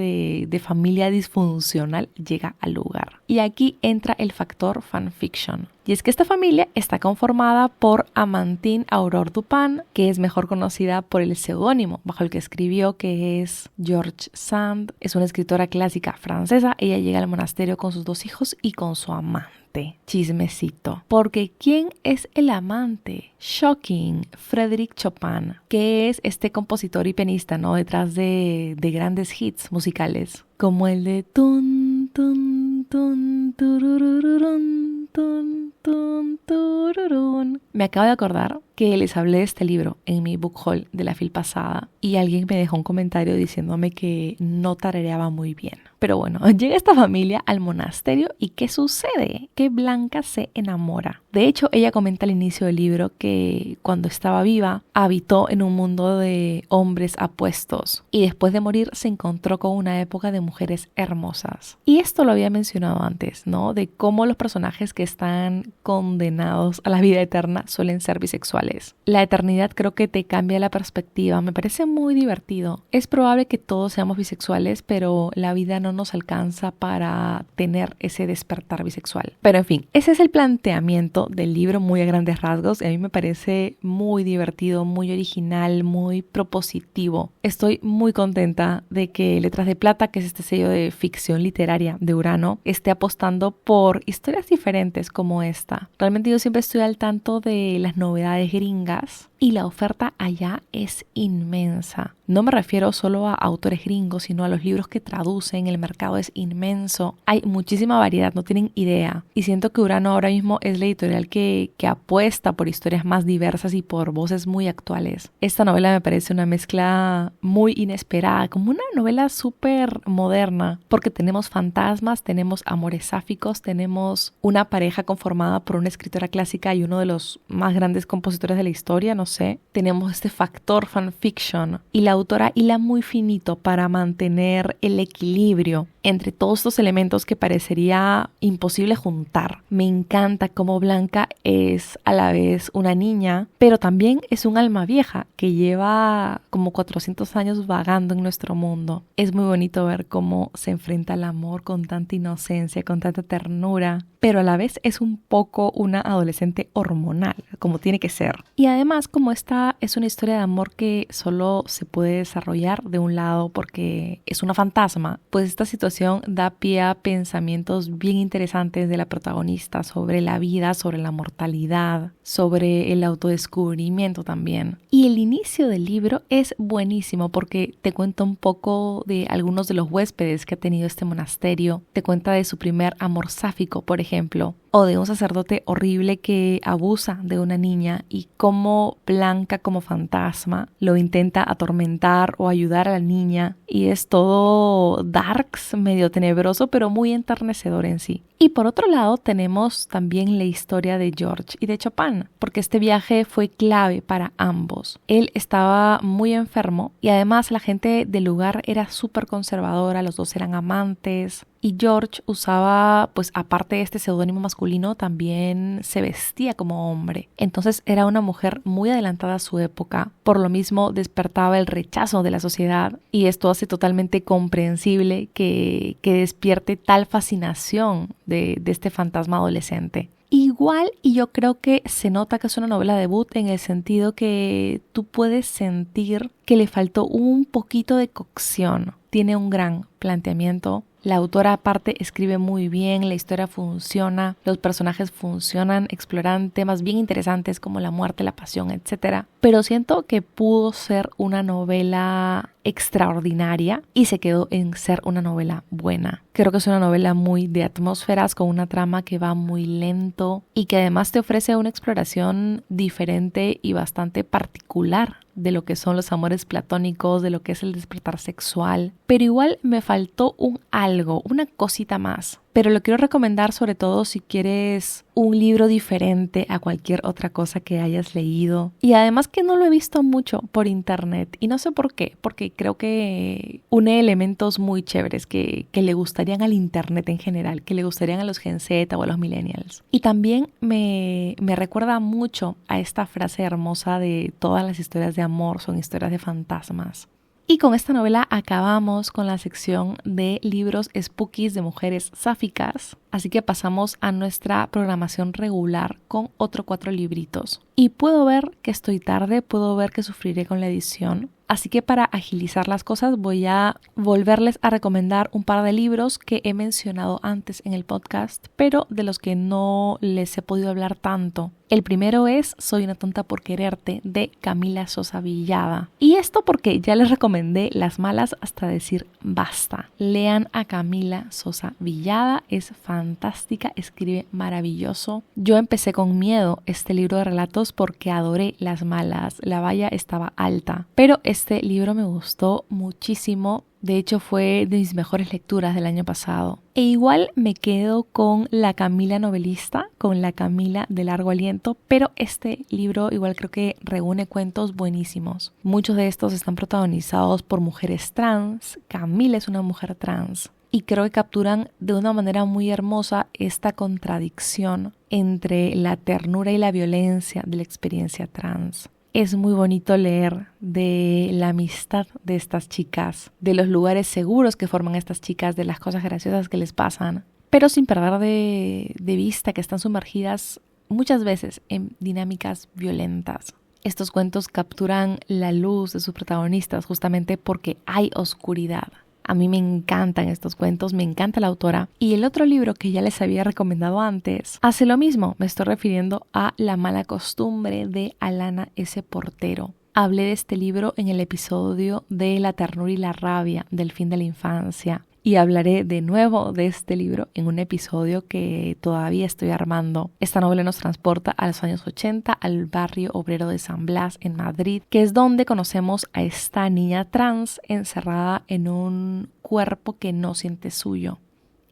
de familia disfuncional llega al lugar. Y aquí entra el factor fanfiction. Y es que esta familia está conformada por Amandine Aurore Dupin, que es mejor conocida por el seudónimo bajo el que escribió, que es George Sand. Es una escritora clásica francesa. Ella llega al monasterio con sus 2 hijos y con su amante. Chismecito. Porque ¿quién es el amante? Shocking, Frédéric Chopin, que es este compositor y pianista, ¿no? Detrás de grandes hits musicales, como el de tun, tun, tun, turururun, tun, tun, tururun. Me acabo de acordar que les hablé de este libro en mi book haul de la fil pasada y alguien me dejó un comentario diciéndome que no tarareaba muy bien. Pero bueno, llega esta familia al monasterio y ¿qué sucede? Que Blanca se enamora. De hecho, ella comenta al inicio del libro que cuando estaba viva habitó en un mundo de hombres apuestos y después de morir se encontró con una época de mujeres hermosas. Y esto lo había mencionado antes, ¿no? De cómo los personajes que están condenados a la vida eterna suelen ser bisexuales. bisexuales. La eternidad creo que te cambia la perspectiva, me parece muy divertido. Es probable que todos seamos bisexuales, pero la vida no nos alcanza para tener ese despertar bisexual. Pero en fin, ese es el planteamiento del libro muy a grandes rasgos y a mí me parece muy divertido, muy original, muy propositivo. Estoy muy contenta de que Letras de Plata, que es este sello de ficción literaria de Urano, esté apostando por historias diferentes como esta. Realmente yo siempre estoy al tanto de las novedades gringas y la oferta allá es inmensa. No me refiero solo a autores gringos, sino a los libros que traducen. El mercado es inmenso. Hay muchísima variedad, no tienen idea. Y siento que Urano ahora mismo es la editorial que apuesta por historias más diversas y por voces muy actuales. Esta novela me parece una mezcla muy inesperada, como una novela súper moderna, porque tenemos fantasmas, tenemos amores sáficos, tenemos una pareja conformada por una escritora clásica y uno de los más grandes compositores de la historia, no sé. Tenemos este factor fanfiction y la autora hila muy finito para mantener el equilibrio entre todos estos elementos que parecería imposible juntar. Me encanta cómo Blanca es a la vez una niña, pero también es un alma vieja que lleva como 400 años vagando en nuestro mundo. Es muy bonito ver cómo se enfrenta al amor con tanta inocencia, con tanta ternura, pero a la vez es un poco una adolescente hormonal, como tiene que ser. Y además, como esta es una historia de amor que solo se puede desarrollar de un lado porque es una fantasma, pues esta situación da pie a pensamientos bien interesantes de la protagonista sobre la vida, sobre la mortalidad, sobre el autodescubrimiento también. Y el inicio del libro es buenísimo porque te cuenta un poco de algunos de los huéspedes que ha tenido este monasterio, te cuenta de su primer amor sáfico, por ejemplo, o de un sacerdote horrible que abusa de una niña y cómo Blanca como fantasma lo intenta atormentar o ayudar a la niña, y es todo darks, medio tenebroso, pero muy enternecedor en sí. Y por otro lado tenemos también la historia de George y de Chopin, porque este viaje fue clave para ambos. Él estaba muy enfermo y además la gente del lugar era súper conservadora, los dos eran amantes. Y George usaba, pues aparte de este seudónimo masculino, también se vestía como hombre. Entonces era una mujer muy adelantada a su época. Por lo mismo despertaba el rechazo de la sociedad y esto hace totalmente comprensible que despierte tal fascinación de este fantasma adolescente. Igual, y yo creo que se nota que es una novela debut en el sentido que tú puedes sentir que le faltó un poquito de cocción. Tiene un gran planteamiento. La autora aparte escribe muy bien, la historia funciona, los personajes funcionan, exploran temas bien interesantes como la muerte, la pasión, etc. Pero siento que pudo ser una novela extraordinaria y se quedó en ser una novela buena. Creo que es una novela muy de atmósferas, con una trama que va muy lento y que además te ofrece una exploración diferente y bastante particular de lo que son los amores platónicos, de lo que es el despertar sexual. Pero igual me faltó una cosita más. Pero lo quiero recomendar sobre todo si quieres un libro diferente a cualquier otra cosa que hayas leído. Y además que no lo he visto mucho por internet. Y no sé por qué, porque creo que une elementos muy chéveres que le gustarían al internet en general, que le gustarían a los Gen Z o a los millennials. Y también me recuerda mucho a esta frase hermosa de todas las historias de amor son historias de fantasmas. Y con esta novela acabamos con la sección de libros spookies de mujeres sáficas. Así que pasamos a nuestra programación regular con otros 4 libritos. Y puedo ver que estoy tarde, puedo ver que sufriré con la edición. Así que para agilizar las cosas voy a volverles a recomendar un par de libros que he mencionado antes en el podcast, pero de los que no les he podido hablar tanto. El primero es Soy una tonta por quererte, de Camila Sosa Villada. Y esto porque ya les recomendé Las malas hasta decir basta. Lean a Camila Sosa Villada, es fantástica, escribe maravilloso. Yo empecé con miedo este libro de relatos porque adoré Las malas, la valla estaba alta, pero este libro me gustó muchísimo. De hecho, fue de mis mejores lecturas del año pasado. E igual me quedo con la Camila novelista, con la Camila de largo aliento, pero este libro igual creo que reúne cuentos buenísimos. Muchos de estos están protagonizados por mujeres trans. Camila es una mujer trans. y creo que capturan de una manera muy hermosa esta contradicción entre la ternura y la violencia de la experiencia trans. Es muy bonito leer de la amistad de estas chicas, de los lugares seguros que forman estas chicas, de las cosas graciosas que les pasan, pero sin perder de vista que están sumergidas muchas veces en dinámicas violentas. Estos cuentos capturan la luz de sus protagonistas justamente porque hay oscuridad. A mí me encantan estos cuentos, me encanta la autora. Y el otro libro que ya les había recomendado antes hace lo mismo. Me estoy refiriendo a La mala costumbre de Alana S. Portero. Hablé de este libro en el episodio de La ternura y la rabia del fin de la infancia. Y hablaré de nuevo de este libro en un episodio que todavía estoy armando. Esta novela nos transporta a los años 80 al barrio obrero de San Blas en Madrid, que es donde conocemos a esta niña trans encerrada en un cuerpo que no siente suyo.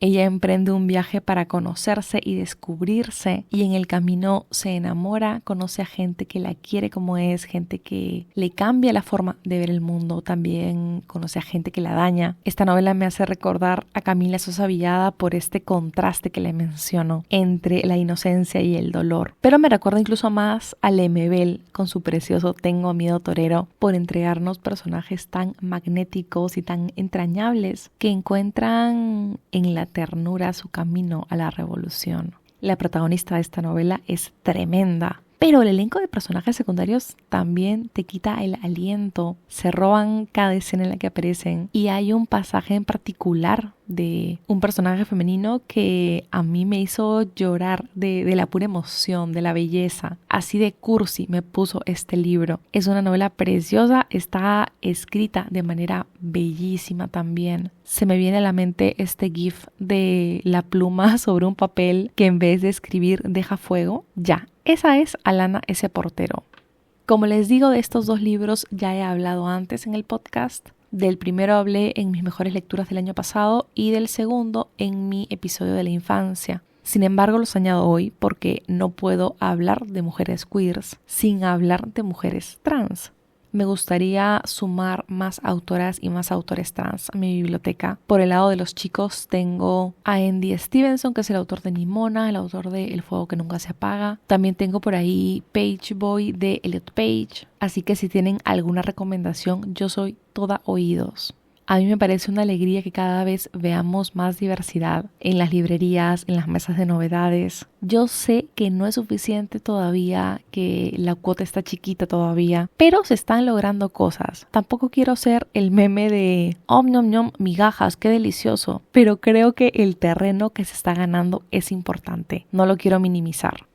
Ella emprende un viaje para conocerse y descubrirse, y en el camino se enamora, conoce a gente que la quiere como es, gente que le cambia la forma de ver el mundo, también conoce a gente que la daña. Esta novela me hace recordar a Camila Sosa Villada por este contraste que le menciono entre la inocencia y el dolor, pero me recuerda incluso más a Lemebel con su precioso Tengo miedo torero, por entregarnos personajes tan magnéticos y tan entrañables que encuentran en la ternura su camino a la revolución. La protagonista de esta novela es tremenda, pero el elenco de personajes secundarios también te quita el aliento, se roban cada escena en la que aparecen, y hay un pasaje en particular de un personaje femenino que a mí me hizo llorar de la pura emoción, de la belleza. Así de cursi me puso este libro. Es una novela preciosa, está escrita de manera bellísima también. Se me viene a la mente este gif de la pluma sobre un papel que en vez de escribir deja fuego. Ya, esa es Alana S. Portero. Como les digo, de estos dos libros ya he hablado antes en el podcast. Del primero hablé en mis mejores lecturas del año pasado y del segundo en mi episodio de la infancia. Sin embargo, los añado hoy porque no puedo hablar de mujeres queers sin hablar de mujeres trans. Me gustaría sumar más autoras y más autores trans a mi biblioteca. Por el lado de los chicos tengo a Andy Stevenson, que es el autor de Nimona, el autor de El fuego que nunca se apaga. También tengo por ahí Page Boy de Elliot Page. Así que si tienen alguna recomendación, yo soy toda oídos. A mí me parece una alegría que cada vez veamos más diversidad en las librerías, en las mesas de novedades. Yo sé que no es suficiente todavía, que la cuota está chiquita todavía, pero se están logrando cosas. Tampoco quiero ser el meme de "om nom nom, migajas, qué delicioso", pero creo que el terreno que se está ganando es importante. No lo quiero minimizar.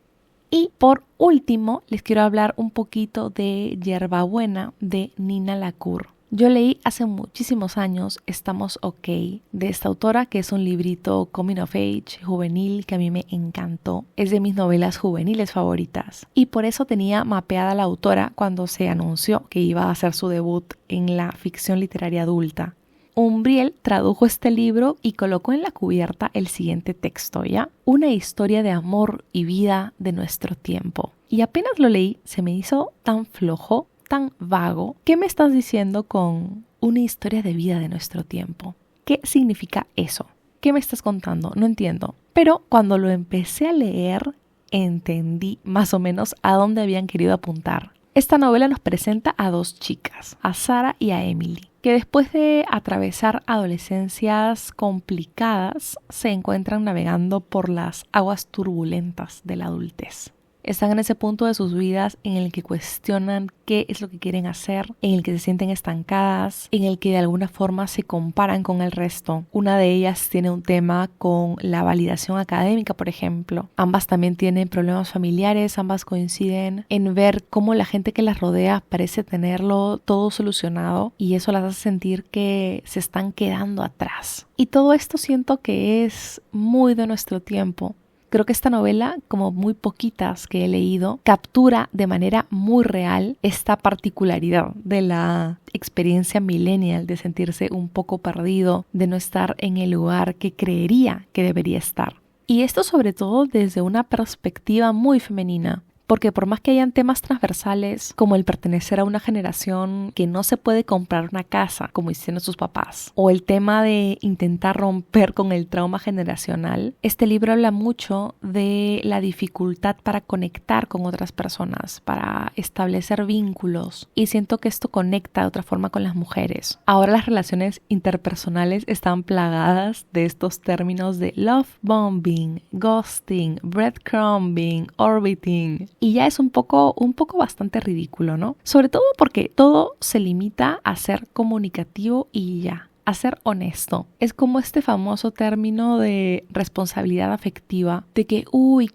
Y por último, les quiero hablar un poquito de Yerbabuena de Nina Lacour. Yo leí hace muchísimos años Estamos OK de esta autora, que es un librito coming of age juvenil que a mí me encantó. Es de mis novelas juveniles favoritas y por eso tenía mapeada a la autora cuando se anunció que iba a hacer su debut en la ficción literaria adulta. Umbriel tradujo este libro y colocó en la cubierta el siguiente texto, ¿ya? Una historia de amor y vida de nuestro tiempo. Y apenas lo leí, se me hizo tan flojo, tan vago. ¿Qué me estás diciendo con una historia de vida de nuestro tiempo? ¿Qué significa eso? ¿Qué me estás contando? No entiendo. Pero cuando lo empecé a leer, entendí más o menos a dónde habían querido apuntar. Esta novela nos presenta a dos chicas, a Sara y a Emily, que después de atravesar adolescencias complicadas, se encuentran navegando por las aguas turbulentas de la adultez. Están en ese punto de sus vidas en el que cuestionan qué es lo que quieren hacer, en el que se sienten estancadas, en el que de alguna forma se comparan con el resto. Una de ellas tiene un tema con la validación académica, por ejemplo. Ambas también tienen problemas familiares, ambas coinciden en ver cómo la gente que las rodea parece tenerlo todo solucionado y eso las hace sentir que se están quedando atrás. Y todo esto siento que es muy de nuestro tiempo. Creo que esta novela, como muy poquitas que he leído, captura de manera muy real esta particularidad de la experiencia millennial, de sentirse un poco perdido, de no estar en el lugar que creería que debería estar. Y esto sobre todo desde una perspectiva muy femenina. porque por más que hayan temas transversales como el pertenecer a una generación que no se puede comprar una casa como hicieron sus papás, o el tema de intentar romper con el trauma generacional, este libro habla mucho de la dificultad para conectar con otras personas, para establecer vínculos, y siento que esto conecta de otra forma con las mujeres. Ahora las relaciones interpersonales están plagadas de estos términos de love bombing, ghosting, breadcrumbing, orbiting, y ya es un poco bastante ridículo, ¿no? Sobre todo porque todo se limita a ser comunicativo y ya. A ser honesto. Es como este famoso término de responsabilidad afectiva, de que,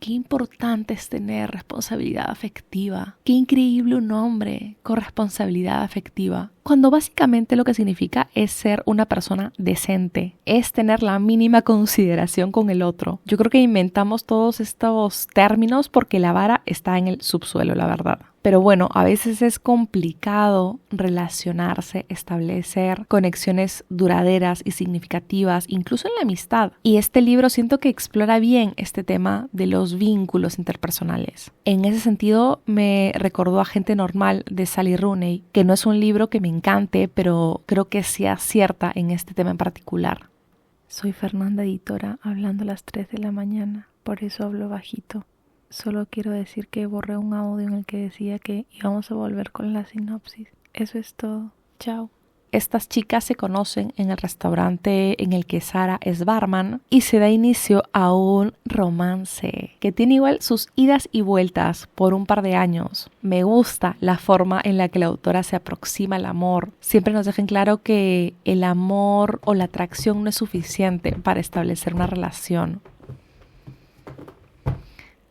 qué importante es tener responsabilidad afectiva. Qué increíble un hombre con responsabilidad afectiva. Cuando básicamente lo que significa es ser una persona decente, es tener la mínima consideración con el otro. Yo creo que inventamos todos estos términos porque la vara está en el subsuelo, la verdad. Pero bueno, a veces es complicado relacionarse, establecer conexiones duraderas y significativas, incluso en la amistad. Y este libro siento que explora bien este tema de los vínculos interpersonales. En ese sentido, me recordó a Gente Normal de Sally Rooney, que no es un libro que me encante, pero creo que sí acierta en este tema en particular. Soy Fernanda Editora, hablando a las 3 de la mañana, por eso hablo bajito. Solo quiero decir que borré un audio en el que decía que íbamos a volver con la sinopsis. Eso es todo. Chao. Estas chicas se conocen en el restaurante en el que Sara es barman y se da inicio a un romance que tiene igual sus idas y vueltas por un par de años. Me gusta la forma en la que la autora se aproxima al amor. Siempre nos dejan claro que el amor o la atracción no es suficiente para establecer una relación.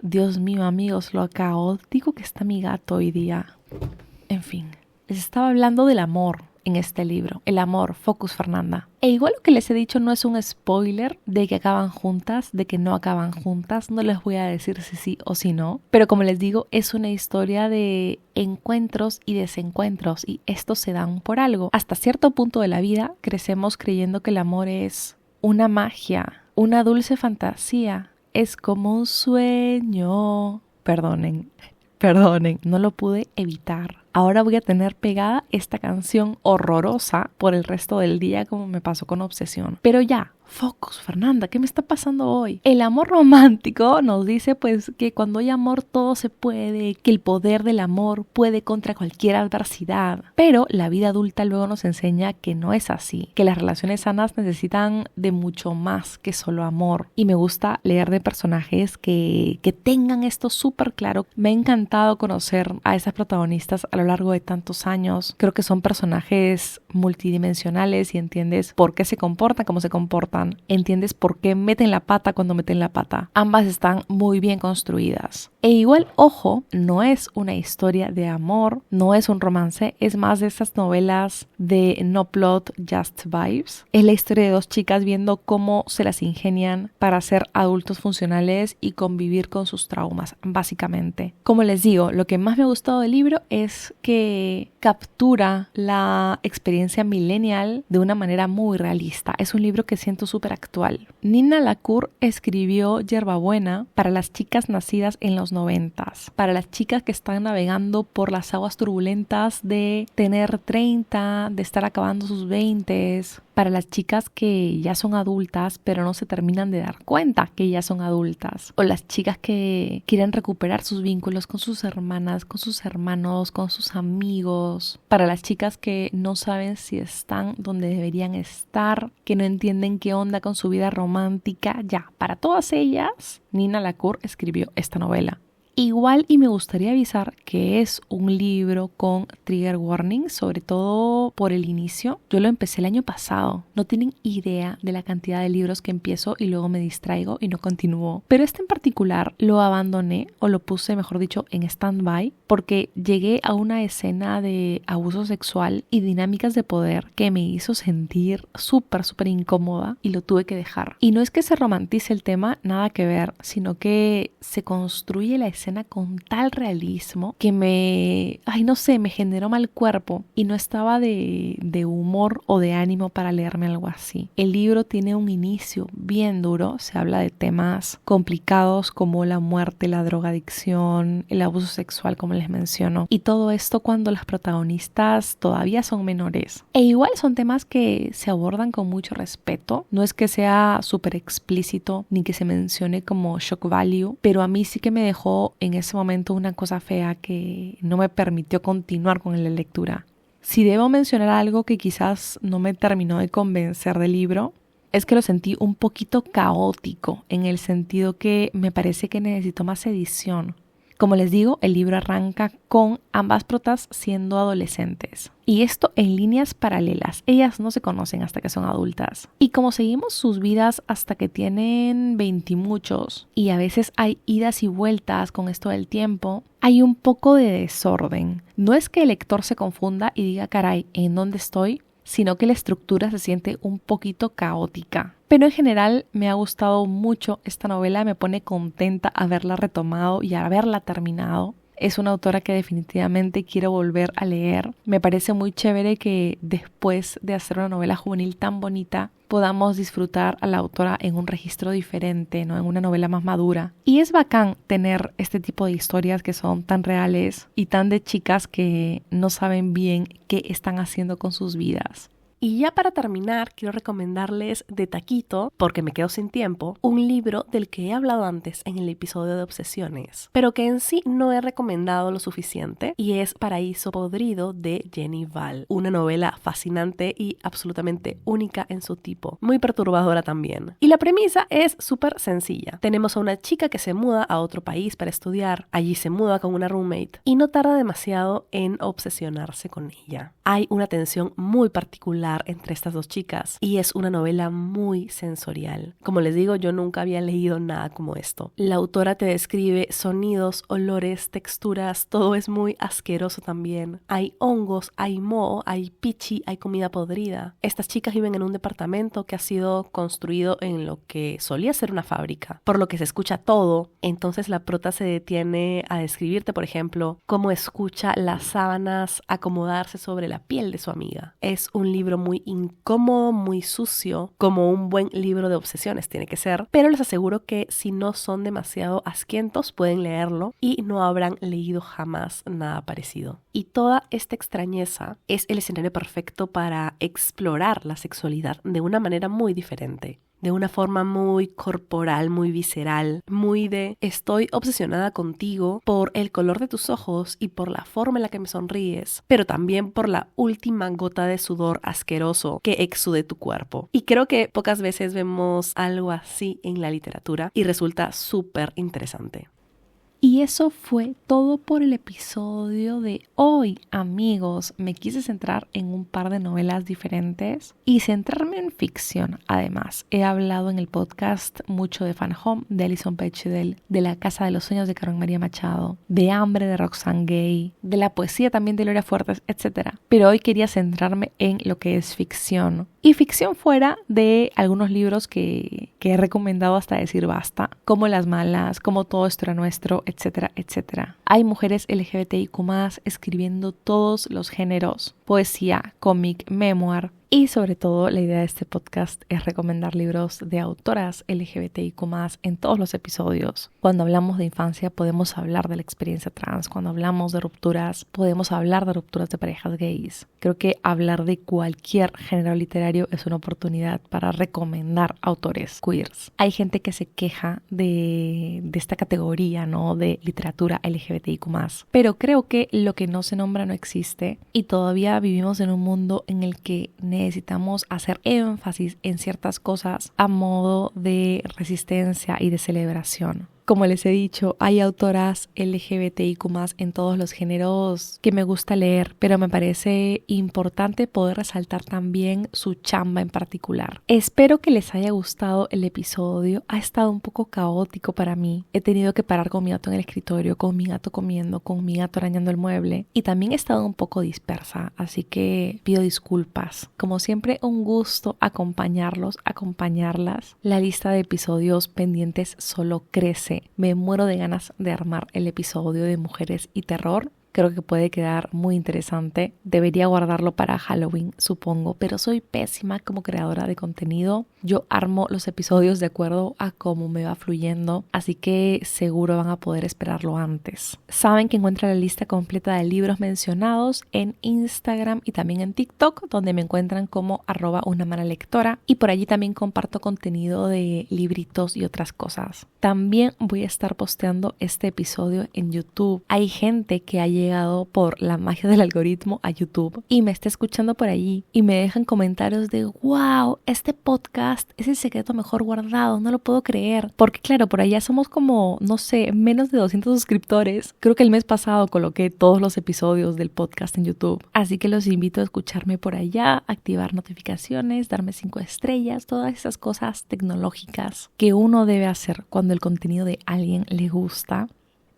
Dios mío, amigos, lo caótico que está mi gato hoy día. En fin, les estaba hablando del amor en este libro. El amor, focus Fernanda. E igual lo que les he dicho no es un spoiler de que acaban juntas, de que no acaban juntas. No les voy a decir si sí o si no. Pero como les digo, es una historia de encuentros y desencuentros. Y estos se dan por algo. Hasta cierto punto de la vida crecemos creyendo que el amor es una magia, una dulce fantasía. Es como un sueño. Perdonen, no lo pude evitar. Ahora voy a tener pegada esta canción horrorosa por el resto del día como me pasó con Obsesión. Pero ya, focus, Fernanda, ¿qué me está pasando hoy? El amor romántico nos dice pues que cuando hay amor todo se puede, que el poder del amor puede contra cualquier adversidad. Pero la vida adulta luego nos enseña que no es así, que las relaciones sanas necesitan de mucho más que solo amor. Y me gusta leer de personajes que tengan esto súper claro. Me ha encantado conocer a esas protagonistas a lo largo de tantos años. Creo que son personajes multidimensionales y entiendes por qué se comportan como se comportan. Entiendes por qué meten la pata cuando meten la pata. Ambas están muy bien construidas. E igual, ojo, no es una historia de amor, no es un romance, es más de esas novelas de no plot, just vibes. Es la historia de dos chicas viendo cómo se las ingenian para ser adultos funcionales y convivir con sus traumas, básicamente. Como les digo, lo que más me ha gustado del libro es que captura la experiencia millennial de una manera muy realista. Es un libro que siento súper actual. Nina Lacour escribió Yerbabuena para las chicas nacidas en los 90s, para las chicas que están navegando por las aguas turbulentas de tener 30, de estar acabando sus 20s, para las chicas que ya son adultas pero no se terminan de dar cuenta que ya son adultas, o las chicas que quieren recuperar sus vínculos con sus hermanas, con sus hermanos, con sus amigos, para las chicas que no saben si están donde deberían estar, que no entienden qué onda con su vida romántica. Ya, para todas ellas, Nina Lacour escribió esta novela. Igual y me gustaría avisar que es un libro con trigger warning, sobre todo por el inicio. Yo lo empecé el año pasado. No tienen idea de la cantidad de libros que empiezo y luego me distraigo y no continúo. Pero este en particular lo abandoné, o lo puse, mejor dicho, en stand-by, porque llegué a una escena de abuso sexual y dinámicas de poder que me hizo sentir súper incómoda y lo tuve que dejar. Y no es que se romantice el tema, nada que ver, sino que se construye la escena escena con tal realismo que me generó mal cuerpo y no estaba de humor o de ánimo para leerme algo así. El libro tiene un inicio bien duro, se habla de temas complicados como la muerte, la drogadicción, el abuso sexual, como les menciono, y todo esto cuando las protagonistas todavía son menores. E igual son temas que se abordan con mucho respeto, no es que sea súper explícito ni que se mencione como shock value, pero a mí sí que me dejó en ese momento una cosa fea que no me permitió continuar con la lectura. Si debo mencionar algo que quizás no me terminó de convencer del libro, es que lo sentí un poquito caótico, en el sentido que me parece que necesitó más edición. Como les digo, el libro arranca con ambas protas siendo adolescentes. Y esto en líneas paralelas. Ellas no se conocen hasta que son adultas. Y como seguimos sus vidas hasta que tienen 20 y muchos, y a veces hay idas y vueltas con esto del tiempo, hay un poco de desorden. No es que el lector se confunda y diga, caray, ¿en dónde estoy?, sino que la estructura se siente un poquito caótica. Pero en general me ha gustado mucho esta novela, me pone contenta haberla retomado y haberla terminado. Es una autora que definitivamente quiero volver a leer. Me parece muy chévere que después de hacer una novela juvenil tan bonita, podamos disfrutar a la autora en un registro diferente, ¿no? En una novela más madura. Y es bacán tener este tipo de historias que son tan reales y tan de chicas que no saben bien qué están haciendo con sus vidas. Y ya para terminar, quiero recomendarles de taquito, porque me quedo sin tiempo, un libro del que he hablado antes en el episodio de obsesiones, pero que en sí no he recomendado lo suficiente, y es Paraíso Podrido de Jenny Val, una novela fascinante y absolutamente única en su tipo, muy perturbadora también. Y la premisa es súper sencilla. Tenemos a una chica que se muda a otro país para estudiar, allí se muda con una roommate y no tarda demasiado en obsesionarse con ella. Hay una tensión muy particular entre estas dos chicas y es una novela muy sensorial. Como les digo, yo nunca había leído nada como esto. La autora te describe sonidos, olores, texturas, todo es muy asqueroso también. Hay hongos, hay moho, hay pichi, hay comida podrida. Estas chicas viven en un departamento que ha sido construido en lo que solía ser una fábrica, por lo que se escucha todo. Entonces la prota se detiene a describirte, por ejemplo, cómo escucha las sábanas acomodarse sobre la piel de su amiga. Es un libro muy incómodo, muy sucio, como un buen libro de obsesiones tiene que ser, pero les aseguro que si no son demasiado asquientos pueden leerlo y no habrán leído jamás nada parecido. Y toda esta extrañeza es el escenario perfecto para explorar la sexualidad de una manera muy diferente. De una forma muy corporal, muy visceral, muy de estoy obsesionada contigo por el color de tus ojos y por la forma en la que me sonríes, pero también por la última gota de sudor asqueroso que exude tu cuerpo. Y creo que pocas veces vemos algo así en la literatura y resulta súper interesante. Y eso fue todo por el episodio de hoy, amigos. Me quise centrar en un par de novelas diferentes y centrarme en ficción. Además, he hablado en el podcast mucho de Fan Home, de Alison Bechdel, de La Casa de los Sueños de Carmen María Machado, de Hambre de Roxane Gay, de la poesía también de Gloria Fuertes, etc. Pero hoy quería centrarme en lo que es ficción. Y ficción fuera de algunos libros que he recomendado hasta decir basta, como Las Malas, como Todo Esto Era Nuestro, etcétera, etcétera. Hay mujeres LGBTIQ+ escribiendo todos los géneros, poesía, cómic, memoir. Y sobre todo la idea de este podcast es recomendar libros de autoras LGBTIQ+ en todos los episodios. Cuando hablamos de infancia podemos hablar de la experiencia trans, cuando hablamos de rupturas podemos hablar de rupturas de parejas gays. Creo que hablar de cualquier género literario es una oportunidad para recomendar autores queers. Hay gente que se queja de esta categoría, ¿no?, de literatura LGBTIQ+, pero creo que lo que no se nombra no existe y todavía vivimos en un mundo en el que necesitamos hacer énfasis en ciertas cosas a modo de resistencia y de celebración. Como les he dicho, hay autoras LGBTIQ+ en todos los géneros que me gusta leer, pero me parece importante poder resaltar también su chamba en particular. Espero que les haya gustado el episodio. Ha estado un poco caótico para mí. He tenido que parar con mi gato en el escritorio, con mi gato comiendo, con mi gato arañando el mueble y también he estado un poco dispersa, así que pido disculpas. Como siempre, un gusto acompañarlos, acompañarlas. La lista de episodios pendientes solo crece. que me muero de ganas de armar el episodio de mujeres y terror. Creo que puede quedar muy interesante. Debería guardarlo para Halloween, supongo, pero soy pésima como creadora de contenido. Yo armo los episodios de acuerdo a cómo me va fluyendo, así que seguro van a poder esperarlo antes. Saben que encuentran la lista completa de libros mencionados en Instagram y también en TikTok, donde me encuentran como @unamanalectora, y por allí también comparto contenido de libritos y otras cosas. También voy a estar posteando este episodio en YouTube. Hay gente que ha llegado por la magia del algoritmo a YouTube y me está escuchando por allí y me dejan comentarios de wow, este podcast es el secreto mejor guardado, no lo puedo creer, porque claro, por allá somos como, no sé, menos de 200 suscriptores. Creo que el mes pasado coloqué todos los episodios del podcast en YouTube, así que los invito a escucharme por allá, activar notificaciones, darme 5 estrellas, todas esas cosas tecnológicas que uno debe hacer cuando el contenido de alguien le gusta.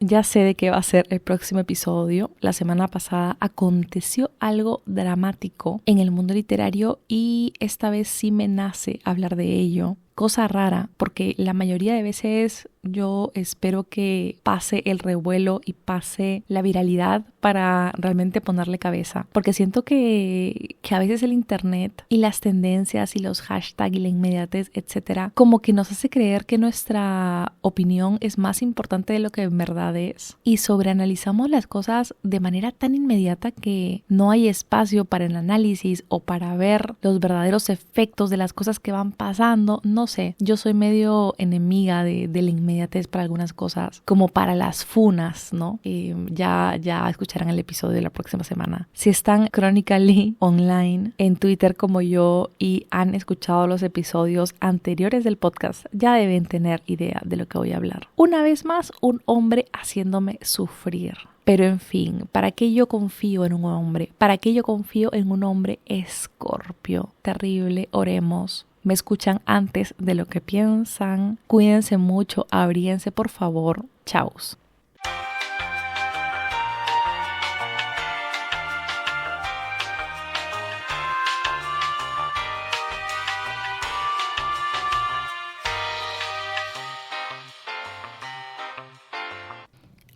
Ya sé de qué va a ser el próximo episodio. La semana pasada aconteció algo dramático en el mundo literario y esta vez sí me nace hablar de ello. Cosa rara, porque la mayoría de veces yo espero que pase el revuelo y pase la viralidad para realmente ponerle cabeza. Porque siento que a veces el internet y las tendencias y los hashtags y la inmediatez, etcétera, como que nos hace creer que nuestra opinión es más importante de lo que en verdad es. Y sobreanalizamos las cosas de manera tan inmediata que no hay espacio para el análisis o para ver los verdaderos efectos de las cosas que van pasando. No sé, yo soy medio enemiga de la inmediatez para algunas cosas, como para las funas, ¿no? Ya escucharán el episodio de la próxima semana. Si están chronically online en Twitter como yo y han escuchado los episodios anteriores del podcast, ya deben tener idea de lo que voy a hablar. Una vez más, un hombre haciéndome sufrir. Pero en fin, ¿para qué yo confío en un hombre? ¿Para qué yo confío en un hombre Escorpio? Terrible, oremos. Me escuchan antes de lo que piensan. Cuídense mucho, abríense por favor. Chaos.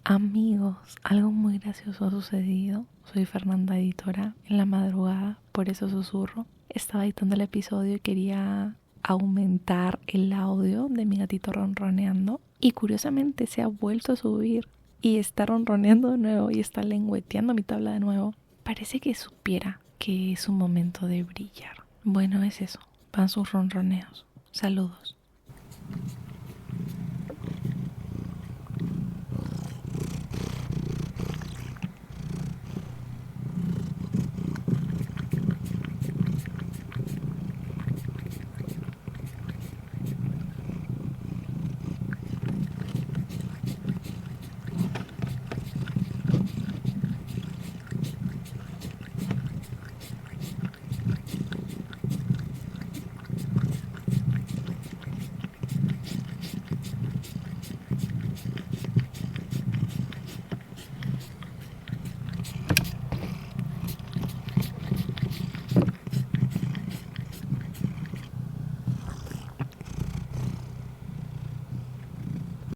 Amigos, algo muy gracioso ha sucedido. Soy Fernanda, editora, en la madrugada, por eso susurro. Estaba editando el episodio y quería aumentar el audio de mi gatito ronroneando. Y curiosamente se ha vuelto a subir y está ronroneando de nuevo y está lengüeteando mi tabla de nuevo. Parece que supiera que es un momento de brillar. Bueno, es eso. Van sus ronroneos. Saludos.